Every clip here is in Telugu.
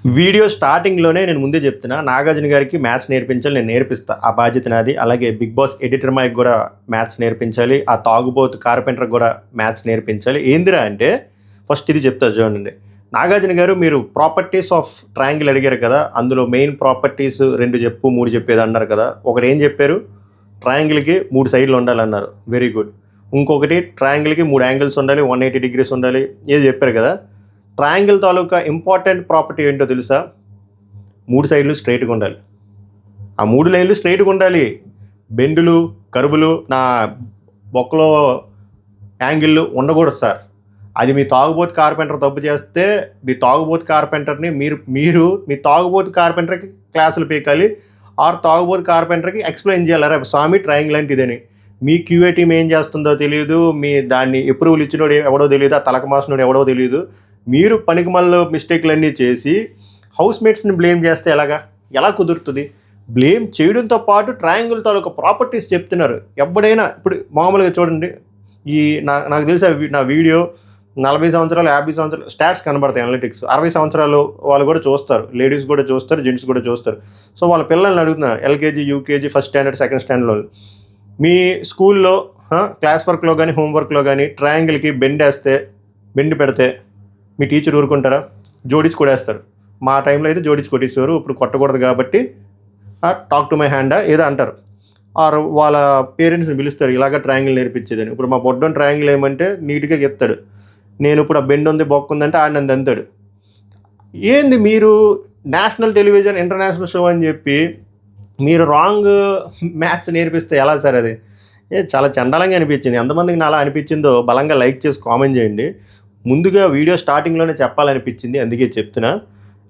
వీడియో స్టార్టింగ్‌లోనే నేను ముందే చెప్తున్నా. 'నాగార్జున' గారికి మ్యాథ్స్ నేర్పించాలి. నేను నేర్పిస్తా. ఆ బాధ్యత నాది. అలాగే 'బిగ్ బాస్' ఎడిటర్ మాయ్‌కి గూడా మ్యాథ్స్ నేర్పించాలి. ఆ తాగుబోతు కార్పెంటర్‌కి గూడా మ్యాథ్స్ నేర్పించాలి. ఏందిరా అంటే ఫస్ట్ ఇది చెప్తా చూడండి. 'నాగార్జున' గారు మీరు ప్రాపర్టీస్ ఆఫ్ ట్రయాంగిల్ అడిగారు కదా! అందులో మెయిన్ ప్రాపర్టీస్ 2 చెప్పు, 3 చెప్పు ఏదో అన్నారు కదా! ఒకటేం చెప్పారు? ట్రయాంగిల్‌కి 3 సైడ్‌లు ఉండాలన్నారు. Very good. ఇంకొకటి ట్రయాంగిల్‌కి 3 యాంగిల్స్ ఉండాలి. 180 డిగ్రీస్ ఉండాలి. ఏదో చెప్పారు కదా! ట్రయాంగిల్ తాలూకా ఇంపార్టెంట్ ప్రాపర్టీ ఏంటో తెలుసా? 3 సైడ్‌లు స్ట్రెయిట్‌గా ఉండాలి. ఆ 3 లైన్‌లు స్ట్రెయిట్‌గా ఉండాలి. బెండులు, కర్వులు, నా బొక్కలో యాంగిల్‌లు ఉండకూడదు సార్. అది మీ తాగుబోతు కార్పెంటర్ తప్పు చేస్తే, మీ తాగుబోతు కార్పెంటర్‌ని మీరు మీ తాగుబోతు కార్పెంటర్‌కి క్లాసులు పీకాలి. ఆర్ తాగుబోతు కార్పెంటర్‌కి ఎక్స్‌ప్లెయిన్ చేయాలి. అరె స్వామి ట్రయాంగిల్ అంటే ఇదని. మీ క్యూఏ టీమ్ ఏం చేస్తుందో తెలీదు. మీ దాన్ని అప్రూవల్ ఇచ్చినోడు ఎవడో తెలీదు. ఆ తలక మాసినోడు ఎవడో తెలీదు. మీరు పనికిమాలిన మిస్టేక్‌లన్నీ చేసి హౌస్‌మేట్స్‌ని బ్లేమ్ చేస్తే ఎలాగా? ఎలా కుదురుతుంది? బ్లేమ్ చేయడంతో పాటు ట్రయాంగిల్ తాలూకా ప్రాపర్టీస్ చెప్తున్నారు. ఎప్పుడైనా ఇప్పుడు మామూలుగా చూడండి. ఈ నాకు తెలిసి నా వీడియో 40 సంవత్సరాలు, 50 సంవత్సరాలు స్టాట్స్ కనబడతాయి అనలిటిక్స్. 60 సంవత్సరాలు వాళ్ళు కూడా చూస్తారు. లేడీస్ కూడా చూస్తారు, జెంట్స్ కూడా చూస్తారు. సో వాళ్ళ పిల్లల్ని అడుగుతున్నారు. LKG, UKG, first standard, second స్టాండర్డ్‌లో మీ స్కూల్లో క్లాస్ వర్క్‌లో కానీ, హోంవర్క్‌లో కానీ ట్రయాంగిల్‌కి బెండ్ పెడితే మీ టీచర్ ఊరుకుంటారా? జోడించి కొడేస్తారు. మా టైంలో అయితే జోడించి కొట్టేసేవారు. ఇప్పుడు కొట్టకూడదు కాబట్టి టాక్ టు మై హ్యాండా ఏదో అంటారు. ఆర్ వాళ్ళ పేరెంట్స్ని పిలుస్తారు ఇలాగ ట్రయాంగిల్ నేర్పించేదని. ఇప్పుడు మా పొడ్డోని ట్రయాంగిల్ ఏమంటే నీట్గా చెప్తాడు. నేను ఇప్పుడు ఆ బెండ్ ఉంది, బొక్క ఉందంటే ఆడు నన్ను తంతాడు. ఏంది మీరు నేషనల్ టెలివిజన్, ఇంటర్నేషనల్ షో అని చెప్పి మీరు రాంగ్ మ్యాథ్స్ నేర్పిస్తే ఎలా సార్ అది? చాలా చండాలంగా అనిపించింది. ఎంతమందికి నా అలా అనిపించిందో బలంగా లైక్ చేసి కామెంట్ చేయండి. ముందుగా వీడియో స్టార్టింగ్‌లోనే చెప్పాలనిపించింది. అందుకే చెప్తున్నా.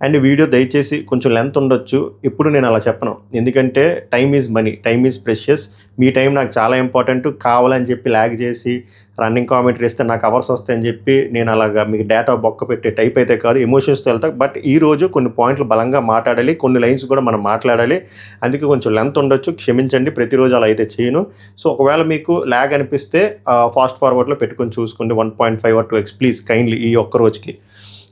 అండ్ వీడియో దయచేసి కొంచెం లెంత్ ఉండొచ్చు. ఎప్పుడు నేను అలా చెప్పను. ఎందుకంటే time is money. Time is precious. Me time నాకు చాలా ఇంపార్టెంట్. కావాలని చెప్పి ల్యాగ్ చేసి రన్నింగ్ కామెంటరీ ఇస్తే నాకు అవర్స్ వస్తాయని చెప్పి నేను అలాగా మీకు డేటా బొక్క పెట్టే టైప్ అయితే కాదు. ఎమోషన్స్‌తో వెళ్తా. బట్ ఈరోజు కొన్ని పాయింట్లు బలంగా మాట్లాడాలి. కొన్ని లైన్స్ కూడా మనం మాట్లాడాలి. అందుకే కొంచెం లెంత్ ఉండొచ్చు. క్షమించండి. ప్రతిరోజు అలా అయితే చేయను. సో ఒకవేళ మీకు ల్యాగ్ అనిపిస్తే ఫాస్ట్ ఫార్వర్డ్‌లో పెట్టుకొని చూసుకోండి. 1.5 ఆర్ 2x ప్లీజ్ కైండ్లీ ఈ ఒక్క రోజుకి.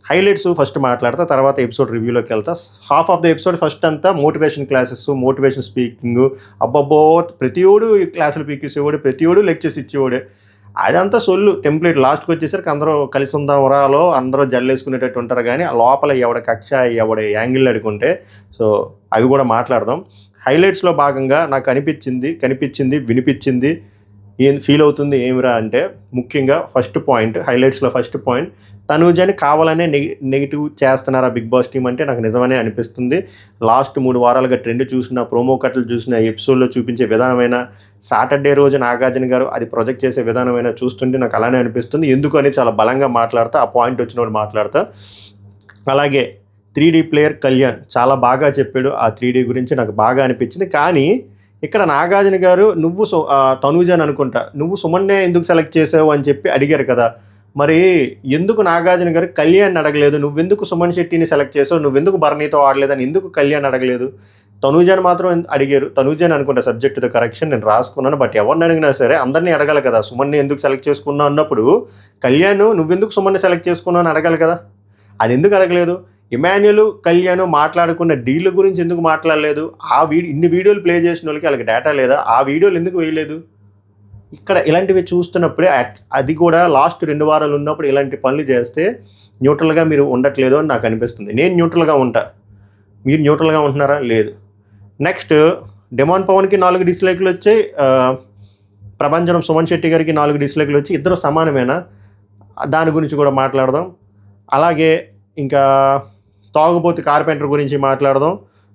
హైలైట్స్ ఫస్ట్ మాట్లాడతా, తర్వాత ఎపిసోడ్ రివ్యూలోకి వెళ్తా. Half of the episode first అంతా మోటివేషన్ క్లాసెస్, మోటివేషన్ స్పీకింగ్, అబ్బబ్బో ప్రతియోడు క్లాసులు పీకేసేవాడు, ప్రతియోడు లెక్చర్స్ ఇచ్చేవాడే. అదంతా సొల్లు టెంప్లెట్. లాస్ట్కి వచ్చేసరికి అందరూ కలిసి ఉందాం రాలో అందరూ జల్లేసుకునేటట్టు ఉంటారు. కానీ ఆ లోపల ఎవడ కక్ష ఎవడ యాంగిల్ అడుగుంటే సో అవి కూడా మాట్లాడదాం. హైలైట్స్లో భాగంగా నాకు కనిపించింది, వినిపించింది, ఏం ఫీల్ అవుతుంది ఏమిరా అంటే ముఖ్యంగా ఫస్ట్ పాయింట్, హైలైట్స్లో ఫస్ట్ పాయింట్, తనూజని కావాలనే నెగిటివ్ చేస్తున్నారా బిగ్ బాస్ టీమ్ అంటే నాకు నిజమనే అనిపిస్తుంది. లాస్ట్ 3 వారాలుగా ట్రెండ్ చూసిన, ప్రోమో కట్లు చూసిన, ఎపిసోడ్లో చూపించే విధానమైన, సాటర్డే రోజు నాగార్జున గారు అది ప్రొజెక్ట్ చేసే విధానమైన చూస్తుంటే నాకు అలానే అనిపిస్తుంది. ఎందుకు అని చాలా బలంగా మాట్లాడతా, ఆ పాయింట్ వచ్చినప్పుడు మాట్లాడతా. అలాగే 3D ప్లేయర్ కళ్యాణ్ చాలా బాగా చెప్పాడు. ఆ 3D గురించి నాకు బాగా అనిపించింది. కానీ ఇక్కడ నాగార్జున గారు నువ్వు తనూజని అనుకుంటా, నువ్వు సుమన్నే ఎందుకు సెలెక్ట్ చేసావు అని చెప్పి అడిగారు కదా. మరి ఎందుకు నాగార్జున గారు కళ్యాణ్ అడగలేదు? నువ్వెందుకు సుమన్ శెట్టిని సెలెక్ట్ చేసావు? నువ్వెందుకు భరణితో ఆడలేదని ఎందుకు కళ్యాణ్ అడగలేదు? తనూజని మాత్రం అడిగారు. తనూజని అనుకుంటా సబ్జెక్ట్ ద కరెక్షన్ నేను రాసుకున్నాను. బట్ ఎవరిని అడిగినా సరే అందరినీ అడగాలి కదా. సుమన్ని ఎందుకు సెలెక్ట్ చేసుకున్నావు అన్నప్పుడు కళ్యాణ్ నువ్వెందుకు సుమన్ని సెలెక్ట్ చేసుకున్నావు అని అడగాలి కదా. అది ఎందుకు అడగలేదు? ఇమాన్యుల్, కళ్యాణ్ మాట్లాడుకున్న డీల్ గురించి ఎందుకు మాట్లాడలేదు? ఇన్ని వీడియోలు ప్లే చేసిన వాళ్ళకి వాళ్ళకి డేటా లేదా? ఆ వీడియోలు ఎందుకు వేయలేదు? ఇక్కడ ఇలాంటివి చూస్తున్నప్పుడే అది కూడా లాస్ట్ 2 వారాలు ఉన్నప్పుడు ఇలాంటి పనులు చేస్తే న్యూట్రల్గా మీరు ఉండట్లేదు అని నాకు అనిపిస్తుంది. నేను న్యూట్రల్గా ఉంటా. మీరు న్యూట్రల్గా ఉంటున్నారా? లేదు. నెక్స్ట్ డెమాన్ పవన్కి 4 డిస్లైక్లు వచ్చాయి. ప్రభంజనం సుమన్ శెట్టి గారికి 4 డిస్లైక్లు వచ్చి ఇద్దరు సమానమేనా? దాని గురించి కూడా మాట్లాడదాం. అలాగే ఇంకా తాగుబోతు కార్పెంటర్ గురించి మాట్లాడదాం.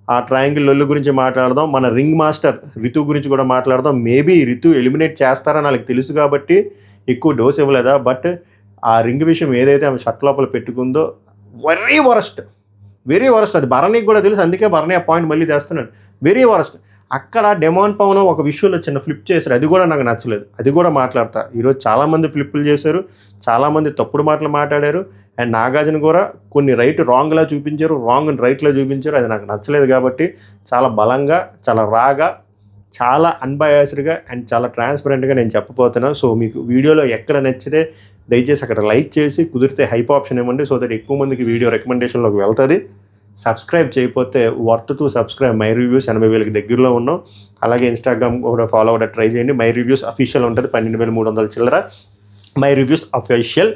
ఆ ట్రయాంగిల్ లొల్లు గురించి మాట్లాడదాం. మన రింగ్ మాస్టర్ రితు గురించి కూడా మాట్లాడదాం. మేబీ రితు ఎలిమినేట్ చేస్తారని వాళ్ళకి తెలుసు కాబట్టి ఎక్కువ డోస్ ఇవ్వలేదా. బట్ ఆ రింగ్ విషయం ఏదైతే ఆమె షర్ట్ లోపల పెట్టుకుందో వెరీ వరస్ట్. అది భరణికి కూడా తెలుసు. అందుకే భరణి ఆ పాయింట్ మళ్ళీ తెస్తున్నాడు. Very worst. అక్కడ డెమాన్ పవన్ ఒక విషయంలో చిన్న ఫ్లిప్ చేశారు. అది కూడా నాకు నచ్చలేదు. అది కూడా మాట్లాడతా. ఈరోజు చాలామంది ఫ్లిప్పులు చేశారు, చాలామంది తప్పుడు మాటలు మాట్లాడారు. అండ్ నాగార్జున కూడా కొన్ని రాంగ్లా చూపించారు, రాంగ్ అండ్ రైట్లో చూపించారు. అది నాకు నచ్చలేదు. కాబట్టి చాలా బలంగా, చాలా రాగా, చాలా అన్బయాస్డ్గా అండ్ చాలా ట్రాన్స్పరెంట్గా నేను చెప్పబోతున్నాను. సో మీకు వీడియోలో ఎక్కడ నచ్చితే దయచేసి అక్కడ లైక్ చేసి కుదిరితే హైప్ ఆప్షన్ ఇవ్వండి. సో దట్ ఎక్కువ మందికి వీడియో రికమెండేషన్లోకి వెళ్తుంది. సబ్స్క్రైబ్ చేయకపోతే worth to subscribe. My reviews 80,000కి దగ్గరలో ఉన్నాం. అలాగే ఇన్స్టాగ్రామ్ కూడా ఫాలో అవ్వడం ట్రై చేయండి. మై రివ్యూస్ అఫీషియల్ ఉంటుంది, 12,300 చిల్లర. మై రివ్యూస్ అఫీషియల్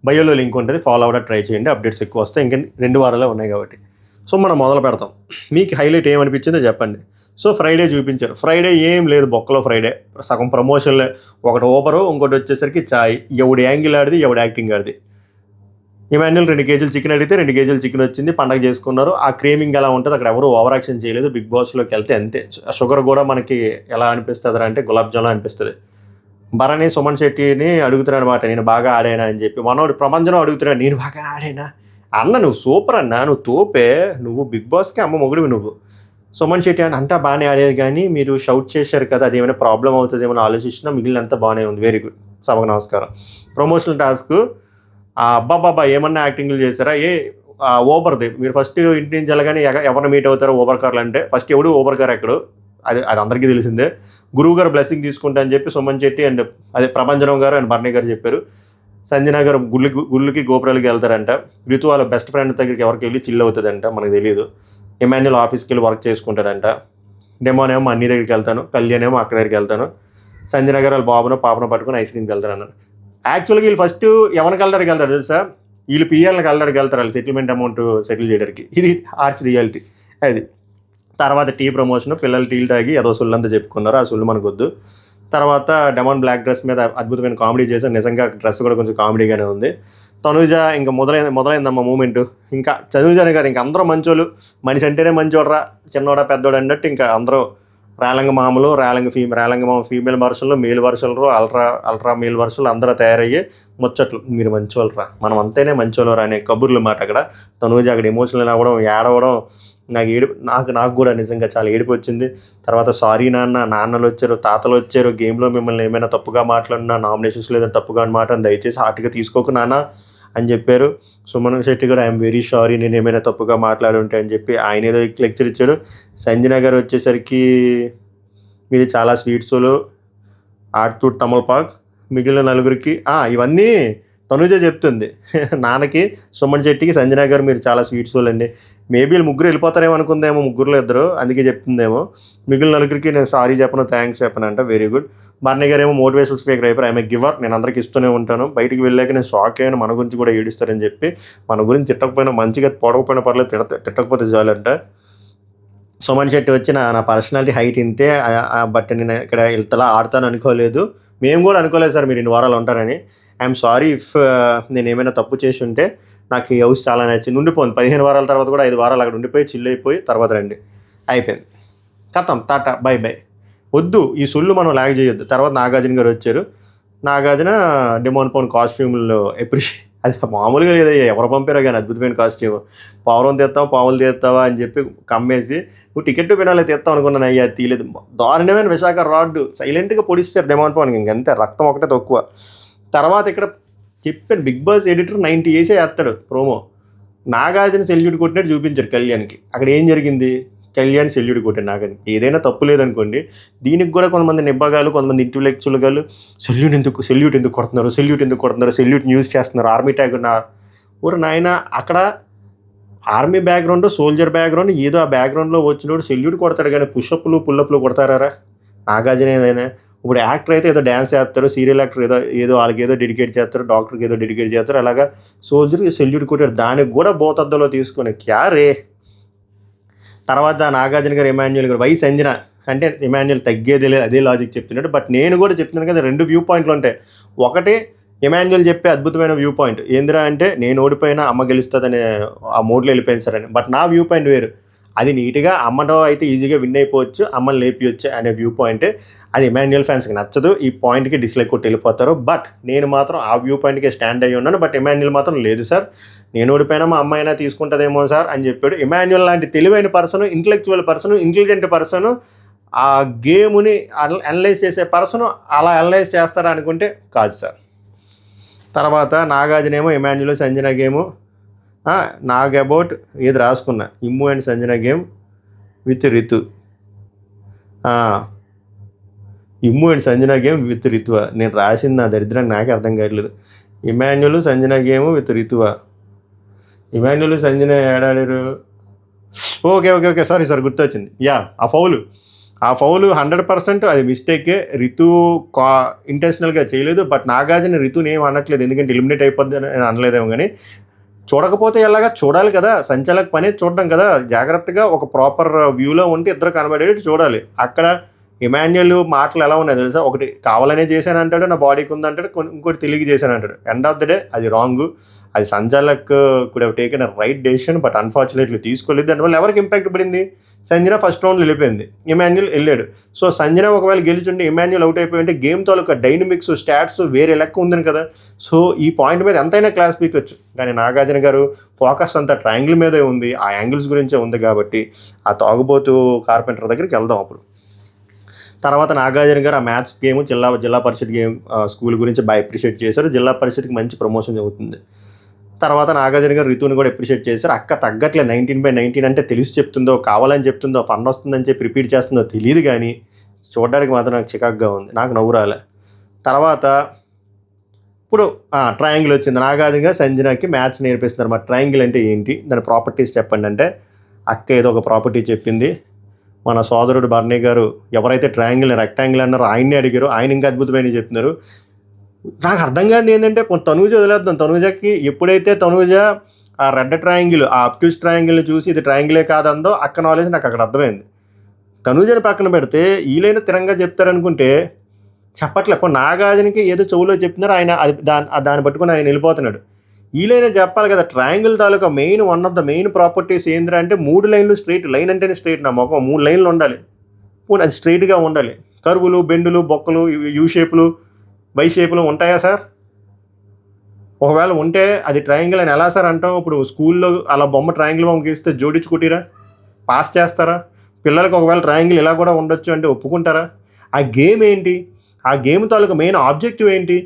బయోలో లింక్ ఉంటుంది, ఫాలో అవ్వడం ట్రై చేయండి. అప్డేట్స్ ఎక్కువ వస్తాయి, ఇంకా 2 వారాలే ఉన్నాయి కాబట్టి. సో మనం మొదలు పెడతాం. మీకు హైలైట్ ఏమనిపించిందో చెప్పండి. సో ఫ్రైడే చూపించారు. ఫ్రైడే ఏం లేదు, బొక్కలో ఫ్రైడే సగం ప్రమోషన్లే. ఒకటి ఓబరు, ఇంకోటి వచ్చేసరికి చాయ్. ఎవడు యాంగిల్ ఆడిది, ఎవడు యాక్టింగ్ ఆడిది. ఇమాన్యుల్ 2 కేజీలు చికెన్ అడిగితే 2 కేజీలు చికెన్ వచ్చింది, పండగ చేసుకున్నారు. ఆ క్రేమింగ్ ఎలా ఉంటుంది, అక్కడ ఎవరు ఓవర్ యాక్షన్ చేయలేదు. బిగ్ బాస్లోకి వెళ్తే అంతే. షుగర్ కూడా మనకి ఎలా అనిపిస్తుంది అంటే గులాబ్ జామున్ అనిపిస్తుంది. భరణి సుమన్ శెట్టిని అడుగుతున్నాడు అనమాట, నేను బాగా ఆడానా అని చెప్పి. మనోడు ప్రపంచం అడుగుతున్నాడు, నేను బాగా ఆడానా అన్న. నువ్వు సూపర్ అన్నా, నువ్వు తోపే, నువ్వు బిగ్ బాస్కి అమ్మ మొగుడివి నువ్వు. సుమన్ శెట్టి అని అంతా బాగానే ఆడారు, కానీ మీరు షౌట్ చేశారు కదా, అది ఏమైనా ప్రాబ్లం అవుతుంది ఏమైనా ఆలోచించినా, మిగిలినంతా బాగానే ఉంది. వెరీ గుడ్, సభకు నమస్కారం. ప్రమోషనల్ టాస్క్ అబ్బాబాబా ఏమన్నా యాక్టింగ్లు చేశారా? ఓబర్ది మీరు ఫస్ట్ ఇంటి నుంచి వెళ్ళగానే ఎవరిని మీట్ అవుతారో ఓబర్ కార్లు అంటే ఫస్ట్ ఎవడు ఓబర్ కార్ ఎక్కడు, అది అందరికీ తెలిసిందే. గురువు గారు బ్లెస్సింగ్ తీసుకుంటా అని చెప్పి సుమన్ శెట్టి అండ్ అదే ప్రభంజనం గారు అండ్ భరణి గారు చెప్పారు. సంజన గారు గుళ్ళకి గోపురాలకి వెళ్తారంట. ఋతు వాళ్ళ బెస్ట్ ఫ్రెండ్ దగ్గరికి ఎవరికి వెళ్ళి చిల్ అవుతుందంట, మనకు తెలియదు. ఇమాన్యుల్ ఆఫీస్కి వెళ్ళి వర్క్ చేసుకుంటాడంట. డెమోన్ ఏమో అన్ని దగ్గరికి వెళ్తాను, కళ్యాణ్ ఏమో అక్క దగ్గరికి వెళ్తాను, సంజన గారు వాళ్ళ బాబును పాపను పట్టుకుని ఐస్ క్రీమ్కి వెళ్తారు అన్నారు. యాక్చువల్గా వీళ్ళు ఫస్ట్ ఎవరికి వెళ్ళడానికి వెళ్తారు తెలుసా? వీళ్ళు పిఎల్కి వెళ్ళడానికి వెళ్తారు, వాళ్ళు సెటిల్మెంట్ అమౌంట్ సెటిల్ చేయడానికి. ఇది ఆర్చ్ రియాలిటీ. అది తర్వాత టీ ప్రమోషన్, పిల్లలు టీలు తాగి ఏదో సుళ్ళు అంతా చెప్పుకున్నారు, ఆ సుళ్ళు మనకు వద్దు. తర్వాత డెమాన్ బ్లాక్ డ్రెస్ మీద అద్భుతమైన కామెడీ చేశారు. నిజంగా డ్రెస్ కూడా కొంచెం కామెడీగానే ఉంది. తనూజ ఇంకా మొదలైందమ్మ మూమెంట్. ఇంకా తనూజనే కాదు, ఇంకా అందరూ మంచోళ్ళు. మనిషి అంటేనే మంచోడరా, చిన్నోడా పెద్దోడు అన్నట్టు ఇంకా అందరూ రేలంగ మామలు, రేలంగ మామ ఫీమేల్ వర్షన్లు, మేల్ వర్షన్లు, అల్ట్రా మేల్ వర్షన్లు అందరూ తయారయ్యి ముచ్చట్లు, మీరు మంచోళ్ళరా, మనం అంతేనే మంచోళ్ళరా అనే కబుర్లు మాట. అక్కడ తనూజ అక్కడ ఎమోషనల్ అవ్వడం, ఏడవడం, నాకు కూడా నిజంగా చాలా ఏడుపు వచ్చింది. తర్వాత సారీ నాన్నలు వచ్చారు, తాతలు వచ్చారు, గేమ్లో మిమ్మల్ని ఏమైనా తప్పుగా మాట్లాడినా, నామినేషన్స్ లేదని తప్పుగా మాట్లాడిన దయచేసి హార్ట్గా తీసుకోకు నాన్న అని చెప్పారు. సుమన్ శెట్టి గారు ఐఎమ్ వెరీ సారీ, నేను ఏమైనా తప్పుగా మాట్లాడుంటే అని చెప్పి ఆయన ఏదో లెక్చర్ ఇచ్చాడు. సంజన గారు వచ్చేసరికి మీది చాలా స్వీట్ సోలు, ఆడుతూడ్ తమలపాక్, మిగిలిన నలుగురికి ఇవన్నీ తనుజ చెప్తుంది. నాన్నకి, సుమన్ శెట్టికి, సంజన గారు మీరు చాలా స్వీట్ సోల్ అండి. మేబీ వీళ్ళు ముగ్గురు వెళ్ళిపోతారేమో అనుకుందేమో, ముగ్గురులో ఇద్దరు, అందుకే చెప్తుందేమో. మిగిలిన నలుగురికి నేను సారీ చెప్పను, థ్యాంక్స్ చెప్పను అంట. Very good. భరణి గారు ఏమో మోటివేషనల్ స్పీకర్ అయిపోయి ఐఎమ్ గివర్, నేను అందరికీ ఇస్తూనే ఉంటాను, బయటికి వెళ్ళాక నేను షాక్ అయ్యాను, మన గురించి కూడా ఏడుస్తారని చెప్పి. మన గురించి తిట్టకపోయినా మంచిగా పొడవకపోయినా పర్లేదు, తిట్టకపోతే చాలంట. సుమన్ శెట్టి వచ్చి నా పర్సనాలిటీ హైట్ ఇంతే, బట్ నేను ఇక్కడ ఇంతలా ఆడతాను అనుకోలేదు, మేము కూడా అనుకోలేదు సార్ మీరు 2 వారాలు ఉంటారని. ఐఎమ్ సారీ ఇఫ్ నేను ఏమైనా తప్పు చేసి ఉంటే. నాకు ఈ హౌస్ చాలా నచ్చింది, ఉండిపోయింది 15 వారాల తర్వాత కూడా 5 వారాలు అక్కడ ఉండిపోయి చిల్ అయిపోయి తర్వాత రండి, అయిపోయింది, కథం, టాటా బై బై. వద్దు ఈ సొల్లు మనం లాగ్ చేయొద్దు. తర్వాత నాగార్జున గారు వచ్చారు. నాగార్జున డెమోన్ పోన్ కాస్ట్యూమ్లో అది మామూలుగా లేదయ్యా, ఎవరు పంపారో కానీ అద్భుతమైన కాస్ట్యూమ్. పావురం తీస్తావా, పావులు తీస్తావా అని చెప్పి కమ్మేసి, నువ్వు టికెట్ వినాలి తీస్తావు అనుకున్నాను, అయ్యా తీయలేదు. దారుణమైన విశాఖ రాడ్డు సైలెంట్గా పొడిస్తారు డెమోన్ పోన్, ఇంకంతే, రక్తం ఒకటే తక్కువ. తర్వాత ఇక్కడ చెప్పాను, బిగ్ బాస్ ఎడిటర్ 90 వేస్తాడు ప్రోమో. నాగార్జున సెల్యూట్ కొట్టినట్టు చూపించారు కళ్యాణ్కి. అక్కడ ఏం జరిగింది? కళ్యాణ్ సెల్యూట్ కొట్టాడు నాగార్జున. ఏదైనా తప్పు లేదనుకోండి, దీనికి కూడా కొంతమంది నిబ్బగాలు, కొంతమంది ఇంటెలెక్చువల్ గాలు సెల్యూట్ ఎందుకు కొడుతున్నారు, సెల్యూట్ న్యూస్ చేస్తున్నారు, ఆర్మీ ట్యాగ్ ఊరు నాయన. అక్కడ ఆర్మీ బ్యాక్గ్రౌండ్, సోల్జర్ బ్యాక్గ్రౌండ్, ఏదో ఆ బ్యాక్గ్రౌండ్లో వచ్చినోడు సెల్యూట్ కొడతాడు, కానీ పుషప్లు పుల్లప్లు కొడతారా నాగార్జున? ఏదైనా ఇప్పుడు యాక్టర్ అయితే ఏదో డ్యాన్స్ చేస్తారు, సీరియల్ యాక్టర్ ఏదో వాళ్ళకి ఏదో డెడికేట్ చేస్తారు, డాక్టర్కి ఏదో డెడికేట్ చేస్తారు, అలాగా సోల్జర్కి సెల్యూట్ కొట్టాడు. దానికి కూడా బోతద్దంలో తీసుకొని క్యారే. తర్వాత నాగార్జున గారు, ఇమాన్యుల్ గారు, వై సంజన అంటే ఇమాన్యుల్ తగ్గేది లేదు, అదే లాజిక్ చెప్తున్నాడు. బట్ నేను కూడా చెప్తున్నాను కదా, 2 వ్యూ పాయింట్లు ఉంటాయి. ఒకటి ఇమాన్యుల్ చెప్పే అద్భుతమైన వ్యూ పాయింట్ ఏందిరా అంటే, నేను ఓడిపోయినా అమ్మ గెలుస్తుందనే ఆ మోడ్లో వెళ్ళిపోయింది సరే. బట్ నా వ్యూ పాయింట్ వేరు. అది నీట్గా అమ్మతో అయితే ఈజీగా విన్ అయిపోవచ్చు, అమ్మని లేపియొచ్చు అనే వ్యూ పాయింట్. అది ఇమాన్యుల్ ఫ్యాన్స్కి నచ్చదు, ఈ పాయింట్కి డిస్లైక్ కొట్టి వెళ్ళిపోతారు. బట్ నేను మాత్రం ఆ వ్యూ పాయింట్కి స్టాండ్ అయ్యి ఉన్నాను. బట్ ఇమాన్యుల్ మాత్రం లేదు సార్, నేను ఓడిపోయినా మా అమ్మ అయినా తీసుకుంటుందేమో సార్ అని చెప్పాడు. ఇమాన్యుల్ లాంటి తెలివైన person, intellectual person, intelligent person, ఆ గేమ్ని అనలైజ్ చేసే పర్సన్ అలా అనలైజ్ చేస్తారా అనుకుంటే కాదు సార్. తర్వాత నాగార్జున ఏమో ఇమాన్యుల్ సంజన గేము, నాకు అబౌట్ ఏది రాసుకున్నా, Immu and Sanjana game with Ritu, Immu and Sanjana game with రితువా. నేను రాసింది నా దరిద్రాన్ని నాకే అర్థం కావట్లేదు. ఇమాన్యుల్ సంజన గేమ్ విత్ రితువా. ఇమాన్యుల్ సంజన ఏడాడారు, ఓకే ఓకే ఓకే సారీ గుర్తొచ్చింది. యా ఆ ఫౌలు 100% అది మిస్టేకే. రితు ఇంటెన్షనల్గా చేయలేదు. బట్ నాగార్జున రితుని ఏం అనట్లేదు, ఎందుకంటే ఎలిమినేట్ అయిపోద్ది అని అనలేదేమో. కానీ చూడకపోతే ఎలాగా, చూడాలి కదా, సంచాలక పనే చూడడం కదా. జాగ్రత్తగా ఒక ప్రాపర్ వ్యూలో ఉంటే ఇద్దరు కనబడేటట్టు చూడాలి. అక్కడ ఇమాన్యుయల్ మాటలు ఎలా ఉన్నాయి తెలుసా, ఒకటి కావాలనే చేశాను అంటాడు, నా బాడీకి ఉందంటాడు, ఇంకోటి తెలియక చేశాను అంటాడు. ఎండ్ ఆఫ్ ద డే అది రాంగ్. అది సంచాలక్ could have taken a right decision, but unfortunately తీసుకోలేదు. దానివల్ల ఎవరికి ఇంపాక్ట్ పడింది? సంజన ఫస్ట్ రౌండ్లో వెళ్ళిపోయింది, ఇమాన్యుయల్ వెళ్ళాడు. సో సంజన ఒకవేళ గెలిచుంటే ఇమాన్యుయల్ అవుట్ అయిపోయింటే గేమ్ తాలూకా డైనమిక్స్ స్టాట్స్ వేరే లెక్క ఉందని కదా. సో ఈ పాయింట్ మీద ఎంతైనా క్లాస్ పీకొచ్చు. కానీ నాగార్జున గారు ఫోకస్ అంతా ట్రయాంగిల్ మీదే ఉంది, ఆ యాంగిల్స్ గురించే ఉంది. కాబట్టి ఆ తాగుబోతు కార్పెంటర్ దగ్గరికి వెళ్దాం. అప్పుడు తర్వాత నాగార్జున గారు ఆ మ్యాథ్స్ గేమ్ జిల్లా పరిషత్ గేమ్ స్కూల్ గురించి బాగా అప్రిషియేట్ చేశారు. జిల్లా పరిషత్కి మంచి ప్రమోషన్ అవుతుంది. తర్వాత నాగార్జున గారు రితుని కూడా అప్రిషియేట్ చేశారు. అక్క తగ్గట్లే 19/19 అంటే తెలిసి చెప్తుందో, కావాలని చెప్తుందో, ఫన్ వస్తుందని చెప్పి రిపీట్ చేస్తుందో తెలియదు. కానీ చూడడానికి మాత్రం నాకు చికాగ్గా ఉంది, నాకు నవ్వు రాలే. తర్వాత ఇప్పుడు ట్రయాంగిల్ వచ్చింది. నాగార్జున గారు సంజనాకి మ్యాథ్స్ నేర్పిస్తున్నారు. మరి ట్రయాంగిల్ అంటే ఏంటి, దాని ప్రాపర్టీస్ చెప్పండి అంటే అక్క ఏదో ఒక ప్రాపర్టీ చెప్పింది. మన సోదరుడు బర్నీ గారు ఎవరైతే ట్రయాంగిల్ రెక్టాంగిల్ అన్నారో ఆయన్ని అడిగారు, ఆయన ఇంకా అద్భుతమైనవి చెప్తున్నారు. నాకు అర్థం కాదు ఏంటంటే తనూజ వదిలేద్దాం. తనూజకి ఎప్పుడైతే తనూజ ఆ రెడ్ ట్రయాంగిల్, ఆ అప్ట్యూస్ ట్రయాంగిల్ని చూసి ఇది ట్రయాంగిలే కాదందో అక్క నాలెడ్జ్ నాకు అక్కడ అర్థమైంది. తనూజని పక్కన పెడితే ఈలైన తిరంగా చెప్తారనుకుంటే చెప్పట్లే. ఇప్పుడు నాగార్జునకి ఏదో చెవులో చెప్తున్నారు, ఆయన అది దాన్ని పట్టుకుని ఆయన వెళ్ళిపోతున్నాడు. ఈలైనా చెప్పాలి కదా. Triangle taluka one of the main properties ఏంద్రా అంటే 3 లైన్లు స్ట్రైట్. లైన్ అంటేనే స్ట్రైట్, నా మొఖం 3 లైన్లు ఉండాలి, అది స్ట్రైట్గా ఉండాలి. కర్వులు, బెండులు, బొక్కలు, యూ షేపులు, వై షేపులు ఉంటాయా సార్? ఒకవేళ ఉంటే అది ట్రయాంగిల్ అని ఎలా సార్ అంటాం? ఇప్పుడు స్కూల్లో అలా ట్రయాంగిల్ బొమ్మ గీస్తే జోడించుకుంటారా, పాస్ చేస్తారా? పిల్లలకు ఒకవేళ ట్రయాంగిల్ ఇలా కూడా ఉండొచ్చు అంటే ఒప్పుకుంటారా? ఆ గేమ్ ఏంటి, ఆ గేమ్ తాలూకా మెయిన్ ఆబ్జెక్టివ్ ఏంటి,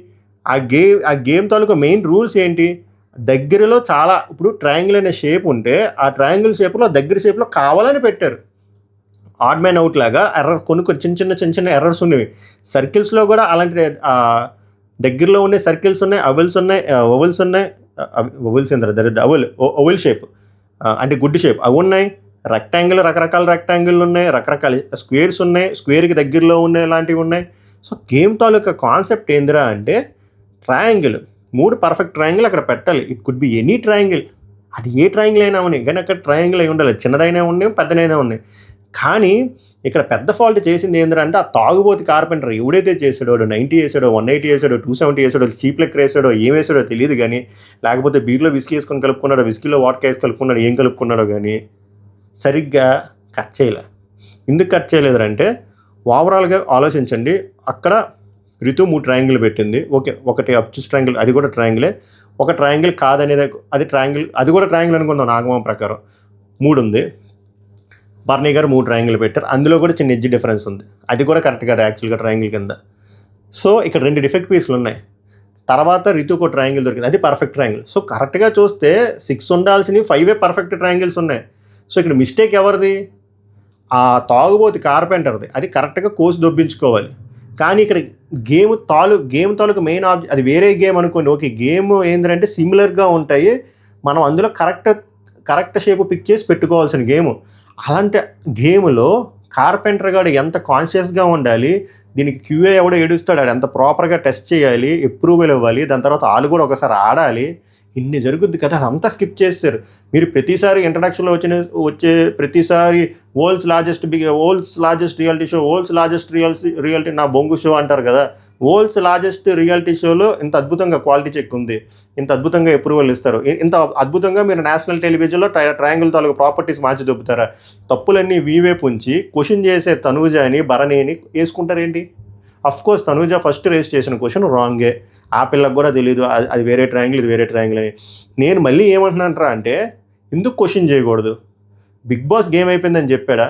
ఆ గేమ్ తాలూకా మెయిన్ రూల్స్ ఏంటి? దగ్గరలో చాలా ఇప్పుడు ట్రయాంగిల్ అనే షేప్ ఉంటే ఆ ట్రయాంగిల్ షేప్లో దగ్గర షేప్లో కావాలని పెట్టారు. ఆడ్ మ్యాన్ అవుట్ లాగా కొన్ని చిన్న చిన్న ఎర్రర్స్ ఉన్నవి. సర్కిల్స్లో కూడా అలాంటి దగ్గరలో ఉండే సర్కిల్స్ ఉన్నాయి, ఓవెల్స్ ఉన్నాయి, ఓవెల్స్ ఏంటారు దరిద్ర ఓవెల్ షేప్ అంటే గుడ్ షేప్ అవి ఉన్నాయి. రెక్టాంగిల్ రకరకాల రెక్టాంగిల్ ఉన్నాయి, రకరకాల స్క్వేర్స్ ఉన్నాయి, స్క్వేర్కి దగ్గరలో ఉన్నాయి, ఇలాంటివి ఉన్నాయి. సో గేమ్ తాలూకా కాన్సెప్ట్ ఏందిరా అంటే ట్రయాంగిల్, 3 పర్ఫెక్ట్ ట్రయాంగిల్ అక్కడ పెట్టాలి. It could be any triangle, అది ఏ ట్రయాంగిల్ అయినా ఉన్నాయి. కానీ అక్కడ ట్రయాంగిల్ అయి ఉండాలి, చిన్నదైనా ఉన్నాయి, పెద్దదైనా ఉన్నాయి. కానీ ఇక్కడ పెద్ద ఫాల్ట్ చేసింది ఏంటంటే ఆ తాగుబోతి కార్పెంటర్ ఎవడైతే చేసాడో, 90 వేసాడో, 180 వేసాడో, 270 వేసాడో, చీప్ లెక్కర్ వేసాడో, ఏం వేసాడో తెలియదు. కానీ లేకపోతే బీర్లో విస్కీ వేసుకొని కలుపుకున్నాడో, విస్కీలో వాట్కా వేసి కలుపుకున్నాడో, ఏం కలుపుకున్నాడో కానీ సరిగ్గా కట్ చేయలే. ఎందుకు కట్ చేయలేదంటే ఓవరాల్గా ఆలోచించండి. అక్కడ రితు 3 ట్రయాంగిల్ పెట్టింది. ఓకే, ఒకటి అప్చూస్ ట్రయాంగిల్, అది కూడా ట్రయాంగిలే. ఒక ట్రయాంగిల్ కాదనేది అది ట్రయాంగిల్, అది కూడా ట్రయాంగిల్ అనుకుందాం నాగమం ప్రకారం. 3 ఉంది. బర్నీ గారు 3 ట్రయాంగిల్ పెట్టారు, అందులో కూడా చిన్న ఎడ్జ్ డిఫరెన్స్ ఉంది, అది కూడా కరెక్ట్ కాదు యాక్చువల్గా ట్రయాంగిల్ కింద. సో ఇక్కడ 2 డిఫెక్ట్ పీసులు ఉన్నాయి. తర్వాత రితుకు ఒక ట్రయాంగిల్ దొరికింది, అది పర్ఫెక్ట్ ట్రయాంగిల్. సో కరెక్ట్గా చూస్తే 6 ఉండాల్సినవి 5 పర్ఫెక్ట్ ట్రయాంగిల్స్ ఉన్నాయి. సో ఇక్కడ మిస్టేక్ ఎవరిది? ఆ తాగుబోతి కార్పెంటర్ది. అది కరెక్ట్గా కోసి దొబ్బించుకోవాలి. కానీ ఇక్కడ గేమ్ తాలూకు మెయిన్ ఆబ్జెక్ట్ అది వేరే గేమ్ అనుకోండి. ఓకే, గేమ్ ఏంటంటే సిమిలర్గా ఉంటాయి, మనం అందులో కరెక్ట్ షేప్ పిక్ చేసి పెట్టుకోవాల్సిన గేమ్. అలాంటి గేమ్లో కార్పెంటర్ గారు ఎంత కాన్షియస్గా ఉండాలి, దీనికి క్యూఏ ఎవడో ఏడుస్తాడు, ఆడు ఎంత ప్రాపర్గా టెస్ట్ చేయాలి, అప్రూవల్ ఇవ్వాలి, దాని తర్వాత వాళ్ళు కూడా ఒకసారి ఆడాలి, ఇన్ని జరుగుద్ది కదా. అదంతా స్కిప్ చేస్తారు. మీరు ప్రతిసారి ఇంట్రడక్షన్లో వచ్చే ప్రతిసారి వరల్డ్స్ లార్జెస్ట్ రియాలిటీ నా బొంగు షో అంటారు కదా. వరల్డ్స్ లార్జెస్ట్ రియాలిటీ షోలో ఇంత అద్భుతంగా క్వాలిటీ చెక్ ఉంది, ఇంత అద్భుతంగా అప్రూవల్ ఇస్తారు, ఇంత అద్భుతంగా మీరు నేషనల్ టెలివిజన్లో ట్రయాంగిల్ తాలూకు ప్రాపర్టీస్ మార్చి దొబ్బుతారా? తప్పులన్నీ వీవైపు ఉంచి క్వశ్చన్ చేసే తనూజని భరణిని వేసుకుంటారేంటి? అఫ్కోర్స్ తనూజ ఫస్ట్ రేస్ చేసిన క్వశ్చన్ రాంగే, ఆ పిల్లకి కూడా తెలియదు అది వేరే ట్రయాంగిల్, ఇది వేరే ట్రయాంగిల్ అని. నేను మళ్ళీ ఏమంటున్నాంట్రా అంటే ఎందుకు క్వశ్చన్ చేయకూడదు? బిగ్ బాస్ గేమ్ అయిపోయిందని చెప్పాడా?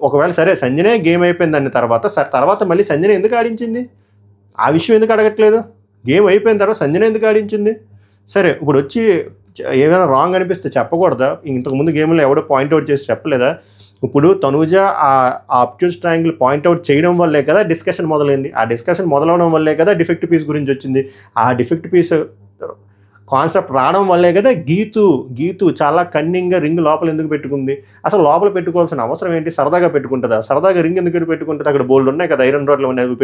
ఒకవేళ సరే సంజనే గేమ్ అయిపోయిందని తర్వాత మళ్ళీ సంజన ఎందుకు ఆడించింది? ఆ విషయం ఎందుకు అడగట్లేదు? గేమ్ అయిపోయిన తర్వాత సంజన ఎందుకు ఆడించింది? సరే, ఇప్పుడు వచ్చి ఏమైనా రాంగ్ అనిపిస్తే చెప్పకూడదా? ఇంతకుముందు గేమ్లో ఎవడో పాయింట్అవుట్ చేసి చెప్పలేదా? ఇప్పుడు తనూజ ఆ అప్ట్యూస్ ట్రయాంగిల్ పాయింట్అవుట్ చేయడం వల్లే కదా డిస్కషన్ మొదలైంది. ఆ డిస్కషన్ మొదలవడం వల్లే కదా డిఫెక్ట్ పీస్ గురించి వచ్చింది. ఆ డిఫెక్ట్ పీస్ కాన్సెప్ట్ రావడం వల్లే కదా గీతు చాలా కన్నింగ్గా రింగ్ లోపల ఎందుకు పెట్టుకుంది. అసలు లోపల పెట్టుకోవాల్సిన అవసరం ఏంటి? సరదాగా పెట్టుకుంటుందా? సరదాగా రింగ్ ఎందుకు పెట్టుకుంటుంది? అక్కడ బోల్డ్ ఉన్నాయి కదా ఐరన్ రాడ్లు ఉన్నాయి, అవి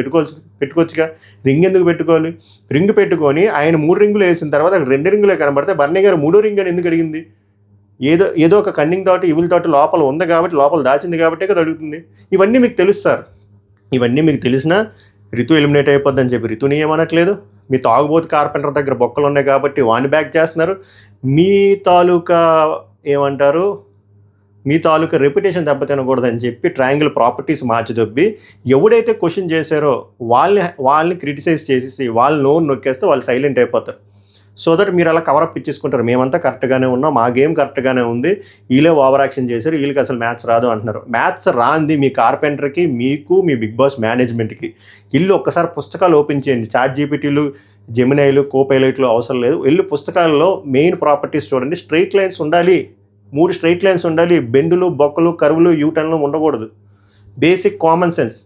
పెట్టుకోవచ్చుగా. రింగ్ ఎందుకు పెట్టుకోవాలి? రింగ్ పెట్టుకొని ఆయన 3 రింగులు వేసిన తర్వాత అక్కడ 2 రింగులే కనబడితే బర్నీ గారు 3 రింగ్ అని ఎందుకు అడిగింది? ఏదో ఒక కన్నింగ్ తోటి ఇవిల్ తోటి లోపల ఉంది కాబట్టి, లోపల దాచింది కాబట్టే కదా అడుగుతుంది. ఇవన్నీ మీకు తెలుసు సార్. ఇవన్నీ మీకు తెలిసినా రితు ఎలిమినేట్ అయిపోద్దని చెప్పి రితుని ఏమనట్లేదు. మీ తాగుబోతు కార్పెంటర్ దగ్గర బొక్కలు ఉన్నాయి కాబట్టి వాడిని బ్యాక్ చేస్తున్నారు. మీ తాలూకా ఏమంటారు, మీ తాలూకా రెప్యుటేషన్ దెబ్బతినకూడదని చెప్పి ట్రయాంగిల్ ప్రాపర్టీస్ మార్చిదొబ్బి ఎవడైతే క్వశ్చన్ చేశారో వాళ్ళని క్రిటిసైజ్ చేసేసి వాళ్ళు నోరు నొక్కేస్తే వాళ్ళు సైలెంట్ అయిపోతారు. సో దట్ మీరు అలా కవరప్ ఇచ్చేసుకుంటారు. మేమంతా కరెక్ట్గానే ఉన్నాం, మా గేమ్ కరెక్ట్గానే ఉంది, వీళ్ళే ఓవర్ యాక్షన్ చేశారు, వీళ్ళకి అసలు మ్యాథ్స్ రాదు అంటున్నారు. మ్యాథ్స్ రాంది మీ కార్పెంటర్కి, మీకు, మీ బిగ్ బాస్ మేనేజ్మెంట్కి. ఇల్లు ఒక్కసారి పుస్తకాలు ఓపెన్ చేయండి. చాట్ జీపీటీలు, జెమినైలు, కోపైలైట్లు అవసరం లేదు. వెళ్ళి పుస్తకాల్లో మెయిన్ ప్రాపర్టీస్ చూడండి. స్ట్రైట్ లైన్స్ ఉండాలి, 3 స్ట్రైట్ లైన్స్ ఉండాలి. బెండులు, బొక్కలు, కరువులు, యూటర్న్లు ఉండకూడదు. Basic common sense,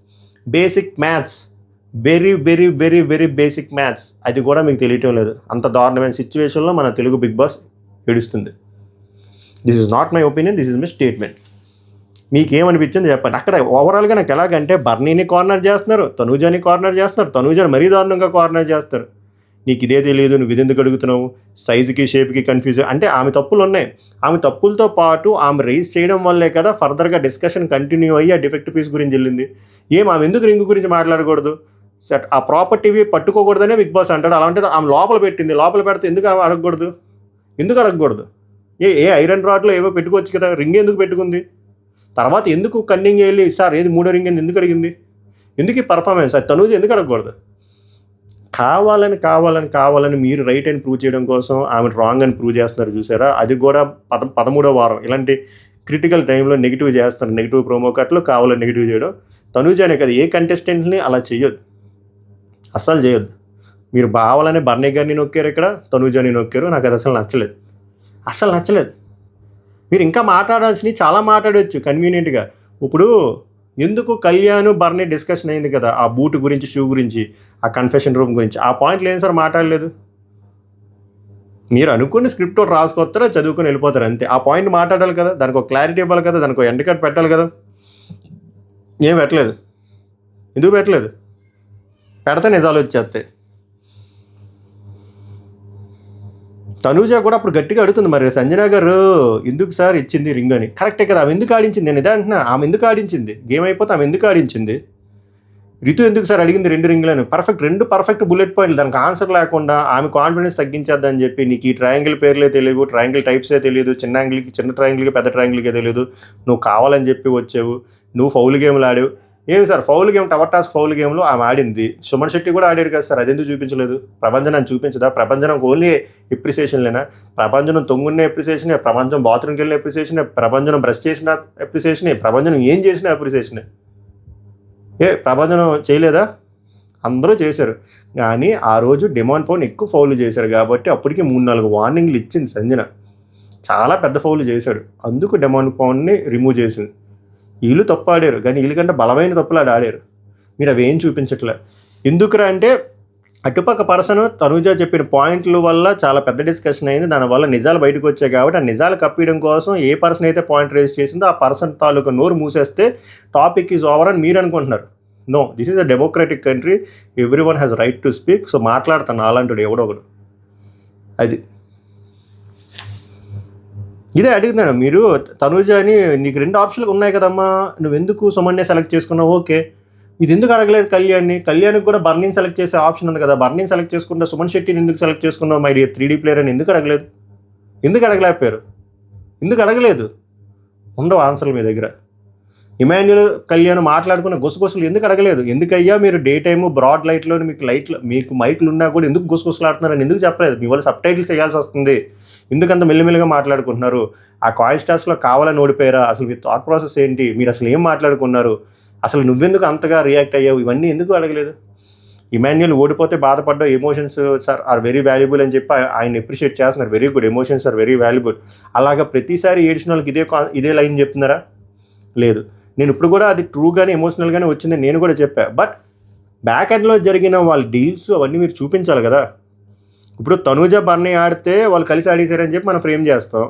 basic maths, very very very very basic maths. అది కూడా మీకు తెలియటం లేదు. అంత దారుణమైన సిచ్యువేషన్లో మన తెలుగు బిగ్ బాస్ ఏడుస్తుంది. This is not my opinion, this is my statement. మీకేమనిపించింది చెప్పండి. అక్కడ ఓవరాల్గా నాకు ఎలాగంటే బర్నీని కార్నర్ చేస్తున్నారు, తనూజాని కార్నర్ చేస్తున్నారు, తనూజాని మరీ దారుణంగా కార్నర్ చేస్తారు. నీకు ఇదే తెలియదు, నువ్వు ఇది ఎందుకు అడుగుతున్నావు, సైజుకి షేప్కి కన్ఫ్యూజ్. అంటే ఆమె తప్పులు ఉన్నాయి. ఆమె తప్పులతో పాటు ఆమె రైజ్ చేయడం వల్లే కదా ఫర్దర్గా డిస్కషన్ కంటిన్యూ అయ్యి ఆ డిఫెక్ట్ పీస్ గురించి వెళ్ళింది. ఆమె ఎందుకు రింగు గురించి మాట్లాడకూడదు? సెట్ ఆ ప్రాపర్టీవి పట్టుకోకూడదనే బిగ్ బాస్ అంటాడు. అలాంటిది ఆమె లోపల పెట్టింది, లోపల పెడితే ఎందుకు ఆమె అడగకూడదు? ఎందుకు అడగకూడదు? ఏ ఐరన్ రాడ్లో ఏవో పెట్టుకోవచ్చు కదా, రింగ్ ఎందుకు పెట్టుకుంది? తర్వాత ఎందుకు కన్నింగ్ వెళ్ళి సార్ ఏది 3వ రింగ్ ఎందుకు అడిగింది? ఎందుకు ఈ పర్ఫార్మెన్స్? అది తనూజ ఎందుకు అడగకూడదు? కావాలని మీరు రైట్ అని ప్రూవ్ చేయడం కోసం ఆమె రాంగ్ అని ప్రూవ్ చేస్తున్నారు చూసారా. అది కూడా 13వ వారం ఇలాంటి క్రిటికల్ టైంలో నెగిటివ్ చేస్తారు. నెగిటివ్ ప్రోమో కట్లు కావాలని నెగిటివ్ చేయడం. తనూజానే కదా, ఏ కంటెస్టెంట్ని అలా చేయొద్దు, అస్సలు చేయొద్దు. మీరు బావాలనే బర్నీ గారిని నొక్కారు, ఇక్కడ తనూజాని నొక్కారు. నాకు అది అసలు నచ్చలేదు. మీరు ఇంకా మాట్లాడాల్సినవి చాలా మాట్లాడవచ్చు కన్వీనియంట్గా. ఇప్పుడు ఎందుకు కళ్యాణ్ బర్నీ డిస్కషన్ అయింది కదా, ఆ బూట్ గురించి, షూ గురించి, ఆ కన్ఫెషన్ రూమ్ గురించి, ఆ పాయింట్లు ఏం సార్ మాట్లాడలేదు? మీరు అనుకున్న స్క్రిప్ట్ ఒకటి రాసుకొస్తారో చదువుకొని వెళ్ళిపోతారు అంతే. ఆ పాయింట్ మాట్లాడాలి కదా, దానికి ఒక క్లారిటీ ఇవ్వాలి కదా, దానికి ఒక ఎండ్ కట్ పెట్టాలి కదా. ఏం పెట్టలేదు. ఎందుకు పెట్టలేదు? పెడితే నిజాలు వచ్చేస్తాయి. తనూజ కూడా అప్పుడు గట్టిగా అడుగుతుంది, మరి సంజన గారు ఎందుకు సార్ ఇచ్చింది రింగ్ అని. కరెక్టే కదా, ఆమె ఎందుకు ఆడించింది? నేను ఇదే అంటున్నా, ఆమె ఎందుకు ఆడించింది? గేమ్ అయిపోతే ఆమె ఎందుకు ఆడించింది? రితు ఎందుకు సార్ అడిగింది 2 రింగులను? రెండు పర్ఫెక్ట్ బుల్లెట్ పాయింట్లు. దానికి ఆన్సర్ లేకుండా ఆమె కాన్ఫిడెన్స్ తగ్గించేద్దని చెప్పి, నీకు ఈ ట్రయాంగిల్ పేర్లే తెలియదు, ట్రయాంగిల్ టైప్సే తెలియదు, చిన్న యాంగిల్కి చిన్న ట్రయాంగిల్కి పెద్ద ట్రయాంగిల్కే తెలియదు, నువ్వు కావాలని చెప్పి వచ్చావు, నువ్వు ఫౌల్ గేమ్లు ఆడావు. ఏమి sir foul game, tower task foul గేమ్లో ఆమె ఆడింది. సుమన్ శెట్టి కూడా ఆడాడు కదా సార్, అదెందుకు చూపించలేదు? ప్రభంజనం చూపించదా? ప్రభంజనం ఓన్లీ ఎప్రిసియేషన్లేనా? ప్రభంజనం తొంగున్న ఎప్రిసియేషనే, ప్రభంజనం బాత్రూమ్కి వెళ్ళిన ఎప్రిసియేషనే, ప్రభంజనం బ్రష్ చేసిన ఎప్రిసియేషనే, ప్రభంజనం ఏం చేసినా ఎప్రిసియేషనే. ప్రభంజనం చేయలేదా? అందరూ చేశారు. కానీ ఆ రోజు డిమాండ్ ఫౌల్ ఎక్కువ ఫౌల్ చేశారు కాబట్టి అప్పటికి 3-4 వార్నింగ్లు ఇచ్చింది సంజన. చాలా పెద్ద ఫౌల్ చేశాడు, అందుకు డిమాండ్ ఫౌల్ని రిమూవ్ చేసింది. వీళ్ళు తప్పు ఆడారు, కానీ వీళ్ళకంటే బలమైన తప్పులు ఆడారు. మీరు అవి ఏం చూపించట్లే. ఎందుకురా అంటే అటుపక్క పర్సన్ తనూజ చెప్పిన పాయింట్ల వల్ల చాలా పెద్ద డిస్కషన్ అయింది. దానివల్ల నిజాలు బయటకు వచ్చాయి కాబట్టి ఆ నిజాలు కప్పియడం కోసం ఏ పర్సన్ అయితే పాయింట్ రేస్ చేసిందో ఆ పర్సన్ తాలూకా నోరు మూసేస్తే టాపిక్ ఈజ్ ఓవర్ అని మీరు అనుకుంటున్నారు. No, this is a democratic country, every has right to speak. So మాట్లాడతాను అలాంటి ఎవడో ఒకడు. అది ఇదే అడుగుతున్నాను. మీరు తనూజని నీకు 2 ఆప్షన్లు ఉన్నాయి కదమ్మా, నువ్వెందుకు సుమన్నే సెలెక్ట్ చేసుకున్నావు? ఓకే, ఇది ఎందుకు అడగలేదు కళ్యాణ్కి కూడా బర్నీని సెలెక్ట్ చేసే ఆప్షన్ ఉంది కదా, బర్నీని సెలెక్ట్ చేసుకుంటే సుమన్ శెట్టిని ఎందుకు సెలెక్ట్ చేసుకున్నావు మై డియర్ 3D ప్లేయర్ అని ఎందుకు అడగలేదు? ఎందుకు అడగలేకపోయారు? ఎందుకు అడగలేదు? ఉండవు ఆన్సర్లు మీ దగ్గర. ఇమాన్యుల్ కళ్యాణ్ మాట్లాడుకున్న గుసగుసలు ఎందుకు అడగలేదు? ఎందుకయ్యా మీరు డే టైము బ్రాడ్ లైట్లో మీకు మైక్లు ఉన్నా కూడా ఎందుకు గుసగుసలాడుతున్నారని ఎందుకు చెప్పలేదు? మీ వాళ్ళు సబ్ టైటిల్స్ వేయాల్సి వస్తుంది, ఎందుకంత మెల్లిమెల్లిగా మాట్లాడుకుంటున్నారు? ఆ కాయిన్ స్టార్స్లో కావాలని ఓడిపోయారా? అసలు మీ థాట్ ప్రాసెస్ ఏంటి? మీరు అసలు ఏం మాట్లాడుకున్నారు? అసలు నువ్వెందుకు అంతగా రియాక్ట్ అయ్యావు? ఇవన్నీ ఎందుకు అడగలేదు? ఇమాన్యుల్ ఓడిపోతే బాధపడ్డా, emotions sir are very valuable అని చెప్పి ఆయన అప్రిషియేట్ చేస్తున్నారు. Very good, emotions are very valuable. అలాగా ప్రతిసారి ఏడ్చిన వాళ్ళకి ఇదే లైన్ చెప్తున్నారా? లేదు. నేను ఇప్పుడు కూడా అది ట్రూగానే ఎమోషనల్గానే వచ్చిందని నేను కూడా చెప్పా. బట్ బ్యాక్ ఎండ్లో జరిగిన వాళ్ళ డీల్స్ అవన్నీ మీరు చూపించాలి కదా. ఇప్పుడు తనూజ బర్నీ ఆడితే వాళ్ళు కలిసి ఆడేశారని చెప్పి మనం ఫ్రేమ్ చేస్తాం,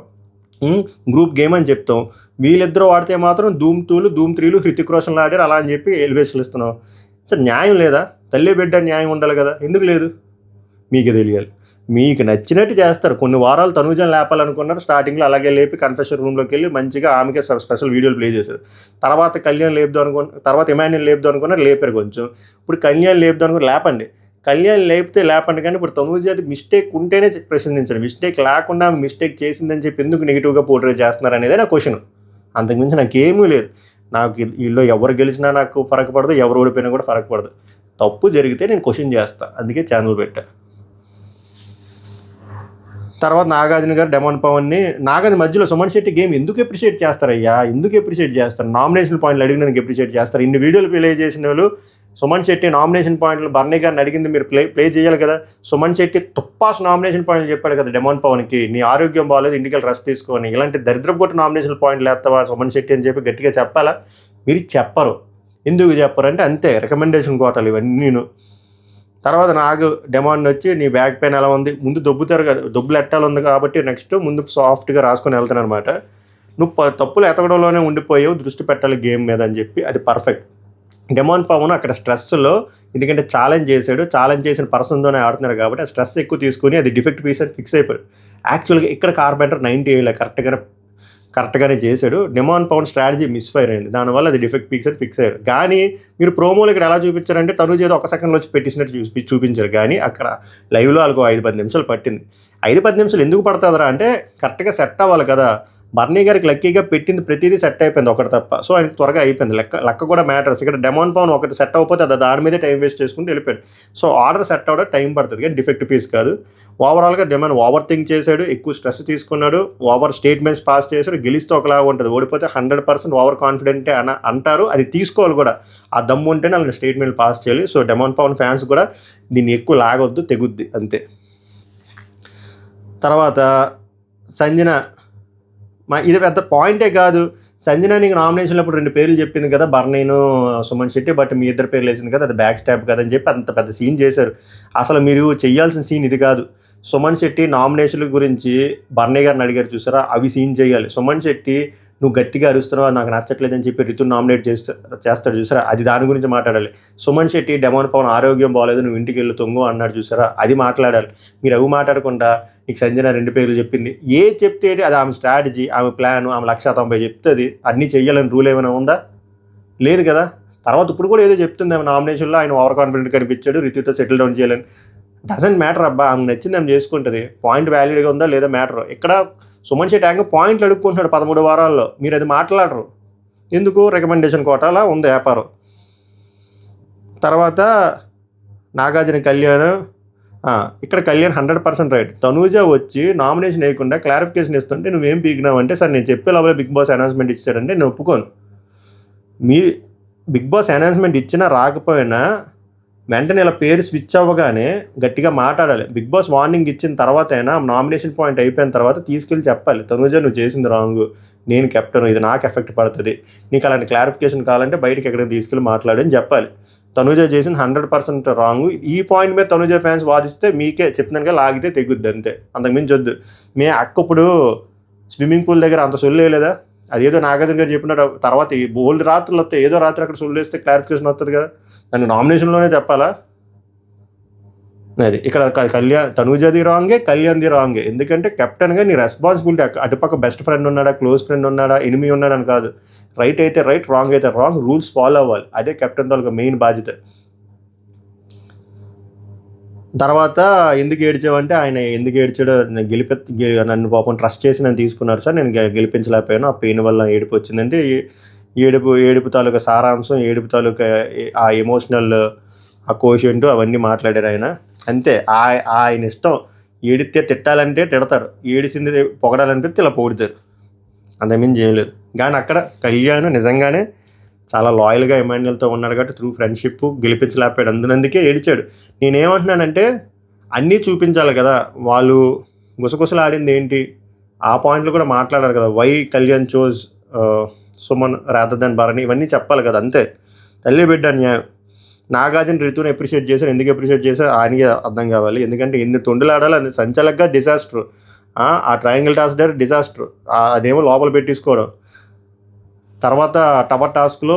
గ్రూప్ గేమ్ అని చెప్తాం. వీళ్ళిద్దరూ ఆడితే మాత్రం ధూమ్ 2లు ధూమ్ 3లు హృతిక్ రోషన్లు ఆడారు అలా అని చెప్పి ఎలివేషన్లు ఇస్తున్నాం. సార్ న్యాయం లేదా? తల్లి బిడ్డ న్యాయం ఉండాలి కదా, ఎందుకు లేదు? మీకు తెలియాలి. మీకు నచ్చినట్టు చేస్తారు. కొన్ని వారాలు తనూజని లేపాలనుకున్నారు, స్టార్టింగ్లో అలాగే లేపి కన్ఫెషన్ రూమ్లోకి వెళ్ళి మంచిగా ఆమెకే స్పెషల్ వీడియోలు ప్లే చేశారు. తర్వాత కళ్యాణ్ లేపుదాం తర్వాత ఇమాన్యుల్ లేపుదాం అనుకున్నారు, లేపారు కొంచెం. ఇప్పుడు కళ్యాణ్ లేపుదాం అనుకున్నారు, లేపండి. కళ్యాణ్ లేపితే లేపండి, కానీ ఇప్పుడు తనూజది మిస్టేక్ ఉంటేనే ప్రశ్నించండి. మిస్టేక్ లేకుండా మిస్టేక్ చేసిందని చెప్పి ఎందుకు నెగిటివ్గా పోర్ట్రే చేస్తున్నారు అనేది నా క్వశ్చన్. అంతకుమించి నాకేమీ లేదు. నాకు వీళ్ళు ఎవరు గెలిచినా నాకు ఫరక పడదు, ఎవరు ఓడిపోయినా కూడా ఫరక పడదు. తప్పు జరిగితే నేను క్వశ్చన్ చేస్తాను, అందుకే ఛానల్ పెట్టా. తర్వాత నాగార్జున గారు డెమాన్ పవన్ని నాగార్జున మధ్యలో సుమన్ శెట్టి గేమ్ ఎందుకు అప్రిషియేట్ చేస్తారయ్యా? ఎందుకు అప్రిషియేట్ చేస్తారు? నామినేషన్ పాయింట్లు అడిగినందుకు అప్రిషియేట్ చేస్తారు. ఇన్ని వీడియోలు ప్లే చేసిన వాళ్ళు సుమన్ శెట్టి నామినేషన్ పాయింట్లు బర్నీ గారిని అడిగింది మీరు ప్లే చేయాలి కదా. సుమన్ శెట్టి తుప్పాస్ నామినేషన్ పాయింట్లు చెప్పాడు కదా డెమాన్ పవన్కి, నీ ఆరోగ్యం బాగాలేదు, ఇంటికి రెస్ట్ తీసుకొని, ఇలాంటి దరిద్రపు కొట్టి నామినేషన్ పాయింట్లు వేస్తావా సుమన్ శెట్టి అని చెప్పి గట్టిగా చెప్పాలా? మీరు చెప్పరు. ఎందుకు చెప్పరు అంటే అంతే, రికమెండేషన్ కోటాలు ఇవన్నీ. తర్వాత నాకు డెమాండ్ వచ్చి నీ బ్యాక్ పెయిన్ ఎలా ఉంది, ముందు దొబ్బుతారు కదా, దొబ్బులు ఎట్టాలి ఉంది కాబట్టి నెక్స్ట్ ముందు సాఫ్ట్గా రాసుకొని వెళ్తాను అనమాట. నువ్వు తప్పులు ఎతకడంలోనే ఉండిపోయావు, దృష్టి పెట్టాలి గేమ్ మీద అని చెప్పి, అది పర్ఫెక్ట్. డెమాన్ పవన్ అక్కడ స్ట్రెస్లో, ఎందుకంటే ఛాలెంజ్ చేశాడు, ఛాలెంజ్ చేసిన పర్సన్తోనే ఆడుతున్నారు కాబట్టి ఆ స్ట్రెస్ ఎక్కువ తీసుకుని అది డిఫెక్ట్ పీస్ అని ఫిక్స్ అయిపోయాడు. యాక్చువల్గా ఇక్కడ కార్పెంటర్ 90 వేయలే, కరెక్ట్గానే చేశాడు. డెమాన్ పవన్ స్ట్రాటజీ మిస్ఫైర్ అయింది, దానివల్ల అది డిఫెక్ట్ పీక్స్ అని ఫిక్స్ అయ్యారు. కానీ మీరు ప్రోమోలు ఇక్కడ ఎలా చూపించారంటే తనూజ ఏదో 1 సెకండ్లో వచ్చి పెట్టించినట్టు చూపించారు, కానీ అక్కడ లైవ్లో వాళ్ళకు 5-10 నిమిషాలు పట్టింది. 5-10 నిమిషాలు ఎందుకు పడుతుందా అంటే కరెక్ట్గా సెట్ అవ్వాలి కదా. బర్నీ గారికి లక్కీగా పెట్టింది ప్రతిదీ సెట్ అయిపోయింది, ఒకటి తప్ప. సో ఆయనకి త్వరగా అయిపోయింది. లెక్క కూడా మ్యాటర్స్. ఇక్కడ డెమాన్ పవన్ ఒకటి సెట్ అవ్వకపోతే అది దాని మీదే టైం వేస్ట్ చేసుకుంటూ వెళ్ళిపోయాడు. సో ఆర్డర్ సెట్ అవ్వడం టైం పడుతుంది, కానీ డిఫెక్ట్ పీస్ కాదు. ఓవరాల్గా డెమాన్ ఓవర్ థింక్ చేశాడు, ఎక్కువ స్ట్రెస్ తీసుకున్నాడు, ఓవర్ స్టేట్మెంట్స్ పాస్ చేశాడు. గెలిస్తే ఒకలాగా ఉంటుంది, ఓడిపోతే 100% ఓవర్ కాన్ఫిడెంటే అంటారు. అది తీసుకోవాలి కూడా, ఆ దమ్ము ఉంటేనే అలాంటి స్టేట్మెంట్ పాస్ చేయాలి. సో డెమాన్ పవన్ ఫ్యాన్స్ కూడా దీన్ని ఎక్కువ లాగొద్దు, తెగుద్ది అంతే. తర్వాత సంజన, ఇది పెద్ద పాయింటే కాదు. సంజన నీకు నామినేషన్లో అప్పుడు 2 పేర్లు చెప్పింది కదా, బర్నీను సుమన్ శెట్టి, బట్ మీ 2 పేర్లు వేసింది కదా, అది బ్యాక్ స్టాప్ కదా అని చెప్పి అంత పెద్ద సీన్ చేశారు. అసలు మీరు చేయాల్సిన సీన్ ఇది కాదు. సుమన్ శెట్టి నామినేషన్ల గురించి బర్నీ గారిని అడిగారు చూసారా, అవి సీన్ చేయాలి. సుమన్ శెట్టి నువ్వు గట్టిగా అరుస్తున్నావు, నాకు నచ్చట్లేదని చెప్పి రితు నామినేట్ చేస్తాడు చూసారా, అది దాని గురించి మాట్లాడాలి. సుమన్ శెట్టి డెమాన్ పవన్ ఆరోగ్యం బాగోలేదు, నువ్వు ఇంటికి వెళ్ళి తొంగు అన్నాడు చూసారా, అది మాట్లాడాలి. మీరు అవి మాట్లాడకుండా నీకు సంజన 2 పేర్లు చెప్పింది, చెప్తే అది ఆమె స్ట్రాటజీ, ఆమె ప్లాన్, ఆమె 190 చెప్తుంది. అన్నీ చెయ్యాలని రూల్ ఏమైనా ఉందా? లేదు కదా. తర్వాత ఇప్పుడు కూడా ఏదో చెప్తుంది ఆమె నామినేషన్లో ఆయన ఓవర్ కాన్ఫిడెంట్ కనిపించాడు, రితుతో సెటిల్ డౌన్ చేయాలని. డజంట్ మ్యాటర్ అబ్బా, ఆమె నచ్చింది ఆమె చేసుకుంటుంది. పాయింట్ వ్యాలిడ్గా ఉందా లేదా మ్యాటర్. ఇక్కడ సుమన్ శెట్టి యాంగ్ పాయింట్లు అడుక్కుంటున్నాడు 13 వారాల్లో, మీరు అది మాట్లాడరు ఎందుకు? రికమెండేషన్ కోటాలా ఉంది వ్యాపారం. తర్వాత నాగార్జున కళ్యాణ్, ఇక్కడ కళ్యాణ్ 100% రైట్. తనూజ వచ్చి నామినేషన్ వేయకుండా క్లారిఫికేషన్ ఇస్తుంటే నువ్వేం పీకినావు అంటే, సార్ నేను చెప్పే లోపల బిగ్ బాస్ అనౌన్స్మెంట్ ఇచ్చారంటే నేను ఒప్పుకోను. మీ బిగ్ బాస్ అనౌన్స్మెంట్ ఇచ్చినా రాకపోయినా వెంటనే ఇలా పేరు స్విచ్ అవ్వగానే గట్టిగా మాట్లాడాలి. బిగ్ బాస్ వార్నింగ్ ఇచ్చిన తర్వాత అయినా నామినేషన్ పాయింట్ అయిపోయిన తర్వాత తీసుకెళ్ళి చెప్పాలి, తనూజ నువ్వు చేసింది రాంగ్, నేను కెప్టెన్, ఇది నాకు ఎఫెక్ట్ పడుతుంది, నీకు అలాంటి క్లారిఫికేషన్ కావాలంటే బయటకి ఎక్కడికి తీసుకెళ్ళి మాట్లాడని చెప్పాలి. తనూజ చేసింది 100% రాంగ్. ఈ పాయింట్ మీద తనూజ ఫ్యాన్స్ వాదిస్తే మీకే చెప్తున్నానుగా లాగితే తెగుద్ది అంతే, అంతకుమించి వద్దు. మీ అక్క ఇప్పుడు స్విమ్మింగ్ పూల్ దగ్గర అంత సొల్లు వేయలేదా? అదేదో నాగార్జున గారు చెప్పినాడు, తర్వాత ఈ బోల్డ్ రాత్రులు వస్తాయి, ఏదో రాత్రి అక్కడ సొల్లు వేస్తే క్లారిఫికేషన్ వస్తుంది కదా, నన్ను నామినేషన్లోనే చెప్పాలా? అది ఇక్కడ తనూజది రాంగే, కళ్యాణ్ది రాంగే. ఎందుకంటే కెప్టెన్గా నీ రెస్పాన్సిబిలిటీ, అటుపక్క బెస్ట్ ఫ్రెండ్ ఉన్నాడా, క్లోజ్ ఫ్రెండ్ ఉన్నాడా, ఎనిమి ఉన్నాడని కాదు. రైట్ అయితే రైట్, రాంగ్ అయితే రాంగ్, రూల్స్ ఫాలో అవ్వాలి. అదే కెప్టెన్ తాలూకా మెయిన్ బాధ్యత. తర్వాత ఎందుకు ఏడ్చావంటే, ఆయన ఎందుకు ఏడ్చాడో నన్ను పాపం ట్రస్ట్ చేసి నన్ను తీసుకున్నారు సార్, నేను గెలిపించలేకపోయాను, ఆ పెయిన్ వల్ల ఏడుపు వచ్చిందంటే ఏడుపు తాలూకా సారాంశం, ఏడుపు తాలూకా ఆ ఎమోషనల్ ఆ కోషెంట్ అవన్నీ మాట్లాడారు ఆయన. అంతే, ఆయన ఇష్టం. ఏడితే తిట్టాలంటే తిడతారు, ఏడిసింది పొగడాలంటే ఇలా పొగుడుతారు, అంతకుమించి ఏం లేదు. కానీ అక్కడ కళ్యాణ్ నిజంగానే చాలా లాయల్గా ఎమాన్యుయల్తో ఉన్నాడు కాబట్టి త్రూ ఫ్రెండ్షిప్ గెలిపించలేకపోయాడు, అందుకే ఏడిచాడు. నేనేమంటున్నానంటే అన్నీ చూపించాలి కదా, వాళ్ళు గుసగుసలు ఆడింది ఏంటి, ఆ పాయింట్లు కూడా మాట్లాడారు కదా. Why Kalyan chose Suman rather than Bharani, ఇవన్నీ చెప్పాలి కదా. అంతే, తల్లి బిడ్డ న్యాయం. నాగార్జున రితుని అప్రిషియేట్ చేశారు. ఎందుకు అప్రిషియేట్ చేశారు ఆయనకి అర్థం కావాలి. ఎందుకంటే ఎన్ని తొండులు ఆడాలి, అది సంచలకంగా డిజాస్టర్. ఆ ట్రయాంగిల్ టాస్క్ దగ్గర డిజాస్టర్, అదేమో లోపల పెట్టేసుకోవడం. తర్వాత టవర్ టాస్క్లో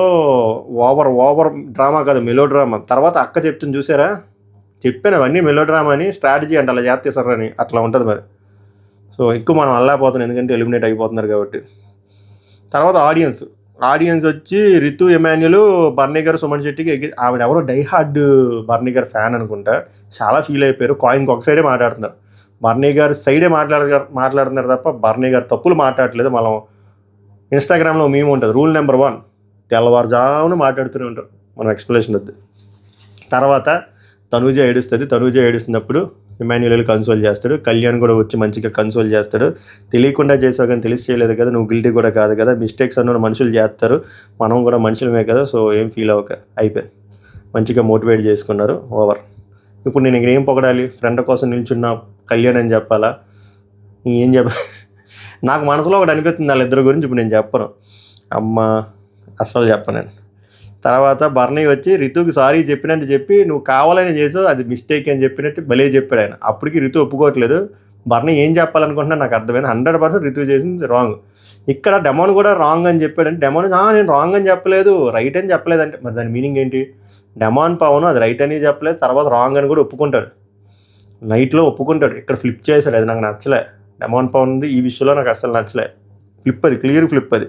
ఓవర్ డ్రామా కాదు, మెలో డ్రామా. తర్వాత అక్క చెప్తుంది చూసారా, చెప్పాను అవన్నీ మెలో డ్రామా అని, స్ట్రాటజీ అంటే అలా చేస్తారు అని, అట్లా ఉంటుంది మరి. సో ఎక్కువ మనం అల్లాపోతున్నాం ఎందుకంటే ఎలిమినేట్ అయిపోతున్నారు కాబట్టి. తర్వాత ఆడియన్స్ వచ్చి రితు, ఎమాన్యుల్, బర్నీ గారు, సుమన్ శెట్టికి ఆవిడ ఎవరో డైహార్డ్ బర్నీ గారు ఫ్యాన్ అనుకుంటా, చాలా ఫీల్ అయిపోయారు. కాయిన్కి ఒక సైడే మాట్లాడుతున్నారు, బర్నీ గారు సైడే మాట్లాడుతున్నారు తప్ప బర్నీ గారు తప్పులు మాట్లాడట్లేదు. మనం ఇన్స్టాగ్రామ్లో మేము ఉంటుంది రూల్ నెంబర్ 1, తెల్లవారుజామున మాట్లాడుతూనే ఉంటారు, మనం ఎక్స్ప్లెనేషన్ వద్దు. తర్వాత తనూజ ఏడుస్తున్నప్పుడు ఇమాన్యుయల్ కన్సోల్ చేస్తాడు. కళ్యాణ్ కూడా వచ్చి మంచిగా కన్సోల్ చేస్తాడు. తెలియకుండా చేసావు కానీ తెలిసి చేయలేదు కదా, నువ్వు గిల్టీ కూడా కాదు కదా, మిస్టేక్స్ అన్న మనుషులు చేస్తారు, మనం కూడా మనుషులమే కదా, సో ఏం ఫీల్ అవ్వక, అయిపోయి మంచిగా మోటివేట్ చేసుకున్నారు. ఓవర్. ఇప్పుడు నేను ఇక్కడ ఏం పొగడాలి, ఫ్రెండ్ కోసం నిల్చున్న కళ్యాణ్ అని చెప్పాలా, ఏం నాకు మనసులో ఒకటి అనిపిస్తుంది వాళ్ళిద్దరి గురించి. ఇప్పుడు నేను చెప్పను, అస్సలు చెప్పను నేను. తర్వాత బర్నీ వచ్చి రితుకి సారీ చెప్పినట్టు చెప్పి, నువ్వు కావాలని చేసావు, అది మిస్టేక్ అని చెప్పినట్టు భలే చెప్పాడు ఆయన. అప్పటికి రితు ఒప్పుకోవట్లేదు. బర్నీ ఏం చెప్పాలనుకుంటున్నా నాకు అర్థమైంది, 100% రితు చేసింది రాంగ్. ఇక్కడ డెమోన్ కూడా రాంగ్ అని చెప్పాడంటే, డెమోన్ నేను రాంగ్ అని చెప్పలేదు, రైట్ అని చెప్పలేదు అంటే మరి దాని మీనింగ్ ఏంటి? డెమాన్ పవన్ అది రైట్ అని చెప్పలేదు, తర్వాత రాంగ్ అని కూడా ఒప్పుకుంటాడు, నైట్లో ఒప్పుకుంటాడు. ఇక్కడ ఫ్లిప్ చేశాడు, అది నాకు నచ్చలే. డెమాన్ పవన్ది ఈ విషయంలో నాకు అసలు నచ్చలే. ఫ్లిప్ అది, క్లియర్ ఫ్లిప్ అది.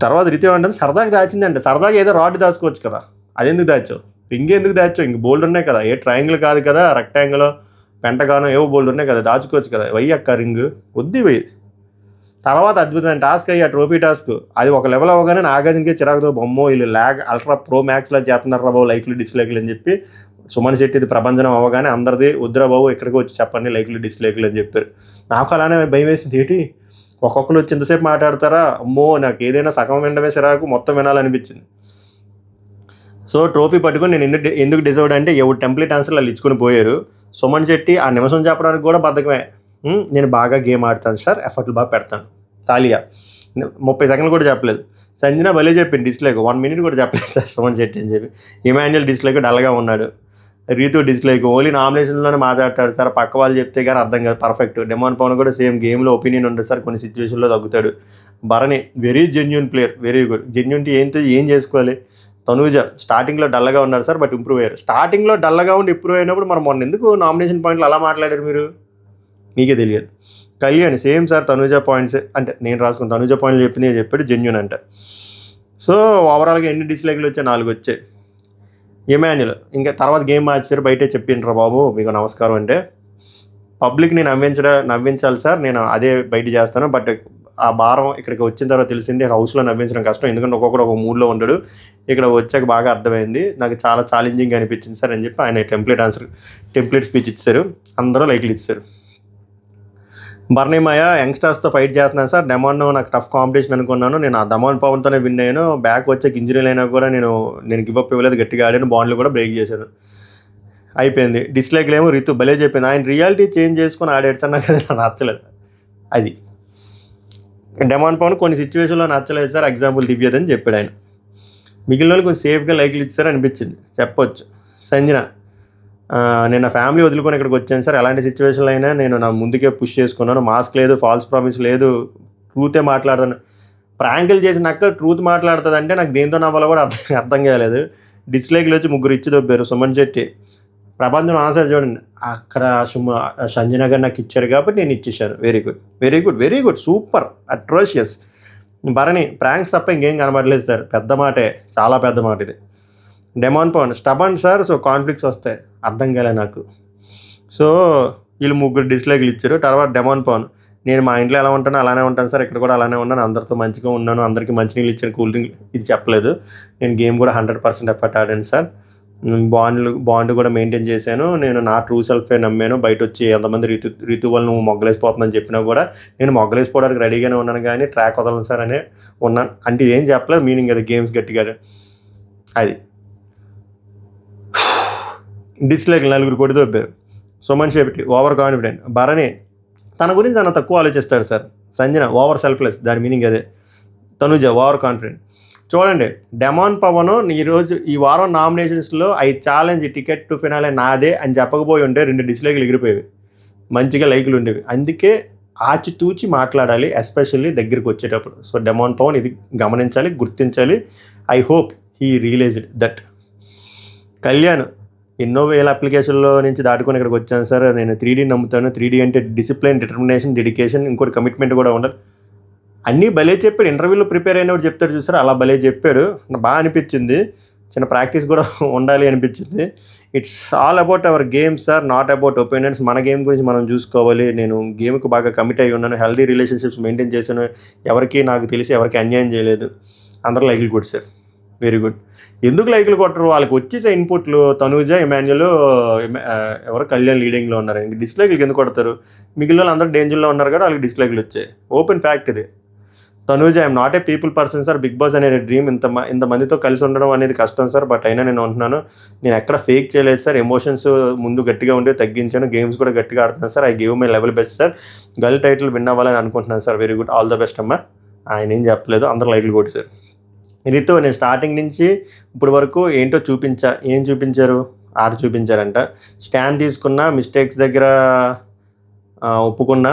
తర్వాత రితు ఏమంటుంది, సరదాగా దాచిందంటే, సరదాగా ఏదో రాడ్ దాచుకోవచ్చు కదా, అదెందుకు దాచావు? రింగ్ ఎందుకు దాచావు? ఇంక బోల్డ్ ఉన్నాయి కదా, ఏ ట్రయాంగిల్ కాదు కదా, రెక్టాంగిల్, పెంటగానో ఏవో బోల్డ్ ఉన్నాయి కదా, దాచుకోవచ్చు కదా, వెయ్యి అక్క రింగ్ వద్దు వెయ్యి. తర్వాత అద్భుతమైన టాస్క్ అయ్యి, ఆ ట్రోఫీ టాస్క్, అది ఒక లెవెల్ అవ్వగానే నాగార్జునకి చిరాకుతో, బొమ్మో వీళ్ళు అల్ట్రా ప్రో మ్యాక్స్లా చేస్తున్నారు బాబు, లైక్లు డిస్లైక్లు అని చెప్పి. సుమన్ శెట్టిది ప్రభంజనం అవ్వగానే అందరిది వద్దురా బాబు ఇక్కడికి వచ్చి చెప్పండి లైక్లు డిస్లైక్లు అని చెప్పారు. నాకు అలానే భయం వేసింది, ఏంటి ఒక్కొక్కరు వచ్చి ఇంతసేపు మాట్లాడతారా, అమ్మో నాకు ఏదైనా సగం వినడమే చిరాకు, మొత్తం వినాలనిపించింది. సో ట్రోఫీ పట్టుకొని నేను ఎందుకు డిజర్వ్డ్ అంటే, ఎవరు టెంప్లెట్ ఆన్సర్లు వాళ్ళు ఇచ్చుకొని పోయారు. సుమన్ శెట్టి ఆ నిమిషం చెప్పడానికి కూడా బద్ధకమే. నేను బాగా గేమ్ ఆడతాను సార్, ఎఫర్ట్లు బాగా పెడతాను, తాలియా 30 సెకండ్లు కూడా చెప్పలేదు. సంజన భలే చెప్పింది డిస్లైక్, 1 మినిట్ కూడా చెప్పలేదు సార్ సుమన్ శెట్టి అని చెప్పి. ఇమాన్యుయల్ డిస్లైక్ డల్గా ఉన్నాడు. రీతు డిస్లైక్ ఓన్లీ నామినేషన్లోనే మాట్లాడతాడు సార్, పక్క వాళ్ళు చెప్తే కానీ అర్థం కాదు, పర్ఫెక్ట్. డెమాన్ పవన్ కూడా సేమ్ గేమ్లో ఒపీనియన్ ఉంటుంది సార్, కొన్ని సిచ్యువేషన్లో తగ్గుతాడు. Bharani very genuine player, very good. Genuinity ఏం చేసుకోవాలి. తనూజ స్టార్టింగ్లో డల్గా ఉన్నారు సార్, బట్ ఇంప్రూవ్ అయ్యారు. స్టార్టింగ్లో డల్గా ఉండి ఇంప్రూవ్ అయినప్పుడు మొన్న ఎందుకు నామినేషన్ పాయింట్లు అలా మాట్లాడారు మీరు, మీకే తెలియదు. Kalyan same sir, Tanuja points అంటే నేను రాసుకుని తనూజ పాయింట్లు చెప్పాడు, జెన్యూన్ అంట. సో ఓవరాల్గా ఎన్ని డిస్లైక్లు వచ్చాయి, 4 వచ్చాయి. ఇమాన్యుయల్ ఇంకా తర్వాత గేమ్ మార్చారు, బయటే చెప్పిండ్రా బాబు మీకు నమస్కారం అంటే, పబ్లిక్ని నవ్వించాలి సార్, నేను అదే బయట చేస్తాను, బట్ ఆ భారం ఇక్కడికి వచ్చిన తర్వాత తెలిసింది హౌస్లో నవ్వించడం కష్టం, ఎందుకంటే ఒక్కొక్కడు ఒక మూడ్లో ఉండడు. ఇక్కడ వచ్చాక బాగా అర్థమైంది, నాకు చాలా ఛాలెంజింగ్ అనిపించింది సార్ అని చెప్పి ఆయన టెంప్లెట్ స్పీచ్ ఇచ్చారు. అందరూ లైక్లు ఇచ్చారు. బర్నీమయ యంగ్స్టర్స్తో ఫైట్ చేస్తున్నాను సార్, డెమాన్ నాకు టఫ్ కాంపిటీషన్ అనుకున్నాను, నేను ఆ డెమాన్ పవన్తోనే విన్ అయ్యాను, బ్యాక్ వచ్చాక ఇంజరీలు అయినా కూడా నేను గివప్ ఇవ్వలేదు, గట్టిగా ఆడాను, బాండ్లు కూడా బ్రేక్ చేశాను. అయిపోయింది. డిస్లైక్లు ఏమో రితు భలే చెప్పింది, ఆయన రియాలిటీ చేంజ్ చేసుకొని ఆడాడు సార్, నాకు అది నచ్చలేదు. అది డెమాన్ పవన్ కొన్ని సిచ్యువేషన్లో నచ్చలేదు సార్, ఎగ్జాంపుల్ దివ్యదని చెప్పాడు ఆయన. మిగిలిన వాళ్ళు కొంచెం సేఫ్గా లైక్లు ఇచ్చారు అనిపించింది, చెప్పొచ్చు. సంజన నేను నా ఫ్యామిలీ వదులుకొని ఇక్కడికి వచ్చాను సార్, ఎలాంటి సిచ్యువేషన్లో అయినా నేను నా ముందుకే పుష్ చేసుకున్నాను, మాస్క్ లేదు, ఫాల్స్ ప్రామిస్ లేదు, ట్రూతే మాట్లాడతాను. ప్రాంకులు చేసినాక ట్రూత్ మాట్లాడుతుంది అంటే నాకు దేంతో నవ్వాలో కూడా అర్థం కాలేదు. డిస్లైక్లు వచ్చి 3 ఇచ్చి దొబ్బారు. సుమన్ శెట్టి ప్రపంచం ఆన్సర్ చూడండి, అక్కడ సంజన గారు నాకు ఇచ్చారు కాబట్టి నేను ఇచ్చేసాను, very good super atrocious. Bharani pranks తప్ప ఇంకేం కనబడలేదు సార్, పెద్ద మాటే, చాలా పెద్ద మాట ఇది. డెమాన్ పవన్ స్టబన్ సార్, సో కాన్ఫ్లిక్ట్స్ వస్తాయి, అర్థం కాలే నాకు. సో వీళ్ళు 3 డిస్లైక్లు ఇచ్చారు. తర్వాత డెమాన్ పవన్, నేను మా ఇంట్లో ఎలా ఉంటానో అలానే ఉంటాను సార్, ఇక్కడ కూడా అలానే ఉన్నాను, అందరితో మంచిగా ఉన్నాను, అందరికీ మంచినీళ్ళు ఇచ్చాను, కూల్ డ్రింక్, ఇది చెప్పలేదు. నేను గేమ్ కూడా 100% ఎఫర్ట్ ఆడాను సార్, బాండ్ కూడా మెయింటైన్ చేశాను, నేను నా ట్రూ సెల్ఫే నమ్మాను, బయట వచ్చి ఎంతమంది రితు వాళ్ళు నువ్వు మొగ్గలేసిపోతుందని చెప్పినా కూడా నేను మొగ్గలేసిపోవడానికి రెడీగానే ఉన్నాను, కానీ ట్రాక్ వదలను సార్ అనే ఉన్నాను అంటే ఇదేం చెప్పలేదు, మీనింగ్ అది గేమ్స్ గట్టిగా అది. డిస్లైక్ 4 కొట్టి దొబ్బారు. Suman Shetty over confident. భరణి తన గురించి తన తక్కువ ఆలోచిస్తాడు సార్. సంజన ఓవర్ సెల్ఫ్లెస్, దాని మీనింగ్ అదే. Tanuja over confident. చూడండి, డెమాన్ పవన్ ఈరోజు ఈ వారం నామినేషన్స్లో I challenge ticket to finale నాదే అని చెప్పకపోయి ఉంటే 2 డిస్లైక్లు ఎగిరిపోయేవి, మంచిగా లైకులు ఉండేవి. అందుకే ఆచితూచి మాట్లాడాలి, ఎస్పెషల్లీ దగ్గరికి వచ్చేటప్పుడు. సో డెమాన్ పవన్ ఇది గమనించాలి, గుర్తించాలి. I hope he realised that. Kalyan ఎన్నో వేల అప్లికేషన్లో నుంచి దాటుకొని ఇక్కడికి వచ్చాను సార్, నేను 3D నమ్ముతాను. 3D అంటే డిసిప్లిన్, డిటర్మినేషన్, డెడికేషన్, ఇంకోటి కమిట్మెంట్ కూడా ఉండాలి. అన్నీ భలే చెప్పాడు. ఇంటర్వ్యూలో ప్రిపేర్ అయినప్పుడు చెప్తాడు చూసారు, అలా భలే చెప్పాడు. బాగా అనిపించింది, చిన్న ప్రాక్టీస్ కూడా ఉండాలి అనిపించింది. It's all about our game sir, not about opinions. మన గేమ్ గురించి మనం చూసుకోవాలి. నేను గేమ్కి బాగా కమిట్ అయి ఉన్నాను, హెల్దీ రిలేషన్షిప్స్ మెయింటైన్ చేశాను, ఎవరికి నాకు తెలిసి ఎవరికి అన్యాయం చేయలేదు. అందరూ లైక్లు కొట్టారు, వెరీ గుడ్. ఎందుకు లైక్లు కొట్టరు, వాళ్ళకి వచ్చేసే ఇన్పుట్లు. తనూజ, ఇమాన్యుల్, ఎవరు కళ్యాణ్ లీడింగ్లో ఉన్నారు, ఇంక డిస్లైక్లు ఎందుకు కొడతారు? మిగిలిన వాళ్ళు అందరూ డేంజర్లో ఉన్నారు కదా, వాళ్ళకి డిస్లైక్లు వచ్చాయి. ఓపెన్ ఫ్యాక్ట్ ఇది. Tanuja, I'm not a people person sir, Bigg Boss అనేది డ్రీమ్, ఇంతమందితో కలిసి ఉండడం అనేది కష్టం సార్, బట్ అయినా నేను ఉంటున్నాను. నేను ఎక్కడ ఫేక్ చేయలేదు సార్, ఎమోషన్స్ ముందు గట్టిగా ఉండి తగ్గించాను, గేమ్స్ కూడా గట్టిగా ఆడుతున్నాను sir. I give my level best sir, girl title win అవ్వాలని అనుకుంటున్నాను sir. Very good, all the best అమ్మా. ఆయన ఏం చెప్పలేదు, అందరూ లైక్లు కొట్టి సార్. రితు, నేను స్టార్టింగ్ నుంచి ఇప్పుడు వరకు ఏంటో ఏం చూపించారు? ఆట చూపించారంట. స్టాండ్ తీసుకున్న, మిస్టేక్స్ దగ్గర ఒప్పుకున్నా,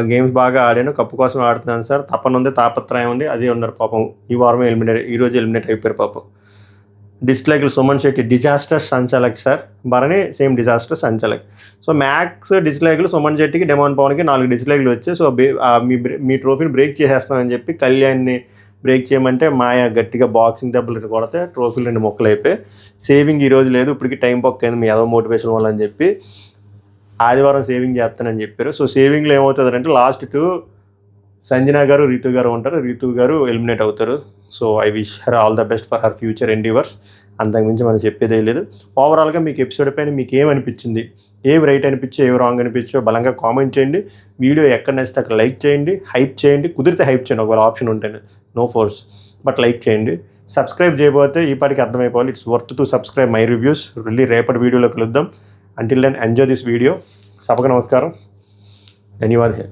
గేమ్స్ బాగా ఆడాను, కప్పు కోసం ఆడుతున్నాను సార్, తపనుంది, తాపత్రయం ఉంది, అదే ఉన్నారు పాపం. ఈ వారమే ఈరోజు ఎలిమినేట్ అయిపోయారు పాపం. డిస్లైక్లు సుమన్ శెట్టి, డిజాస్టర్ సంచాలక్ సార్. భరణి సేమ్ డిజాస్టర్ సంచాలక్. సో మ్యాక్స్ డిస్లైక్లు సుమన్ శెట్టికి, డెమాన్ పవన్కి 4 డిస్లైక్లు వచ్చాయి. సో మీ ట్రోఫీని బ్రేక్ చేసేస్తామని చెప్పి కళ్యాణ్ని బ్రేక్ చేయమంటే మాయ గట్టిగా బాక్సింగ్ దెబ్బలు 2 కొడితే ట్రోఫీలు 2 ముక్కలు అయిపోయి, సేవింగ్ ఈరోజు లేదు, ఇప్పటికి టైం పక్కైంది మీ ఏదో మోటివేషన్ వల్ల అని చెప్పి ఆదివారం సేవింగ్ చేస్తానని చెప్పారు. సో సేవింగ్లో ఏమవుతుందంటే లాస్ట్ 2 సంజన గారు, రీతు గారు ఉంటారు. రీతు గారు ఎలిమినేట్ అవుతారు. So I wish her all the best for her future endeavours. అంతకుమించి మనం చెప్పేదే లేదు. ఓవరాల్గా మీకు ఎపిసోడ్ పైన మీకు ఏమనిపించింది, ఏం రైట్ అనిపించో, ఏం రాంగ్ అనిపించో బలంగా కామెంట్ చేయండి. వీడియో ఎక్కడ నచ్చితే అక్కడ లైక్ చేయండి, హైప్ చేయండి, కుదిరితే హైప్ చేయండి, ఒకవేళ ఆప్షన్ ఉంటేనే, నో ఫోర్స్, బట్ లైక్ చేయండి. సబ్స్క్రైబ్ చేయబోతే ఈ పాటికి అర్థమైపోవాలి, it's worth to subscribe my reviews. వెళ్ళి రేపటి వీడియోలో కలుద్దాం. Until then enjoy this video. సభకు నమస్కారం, ధన్యవాదాలు.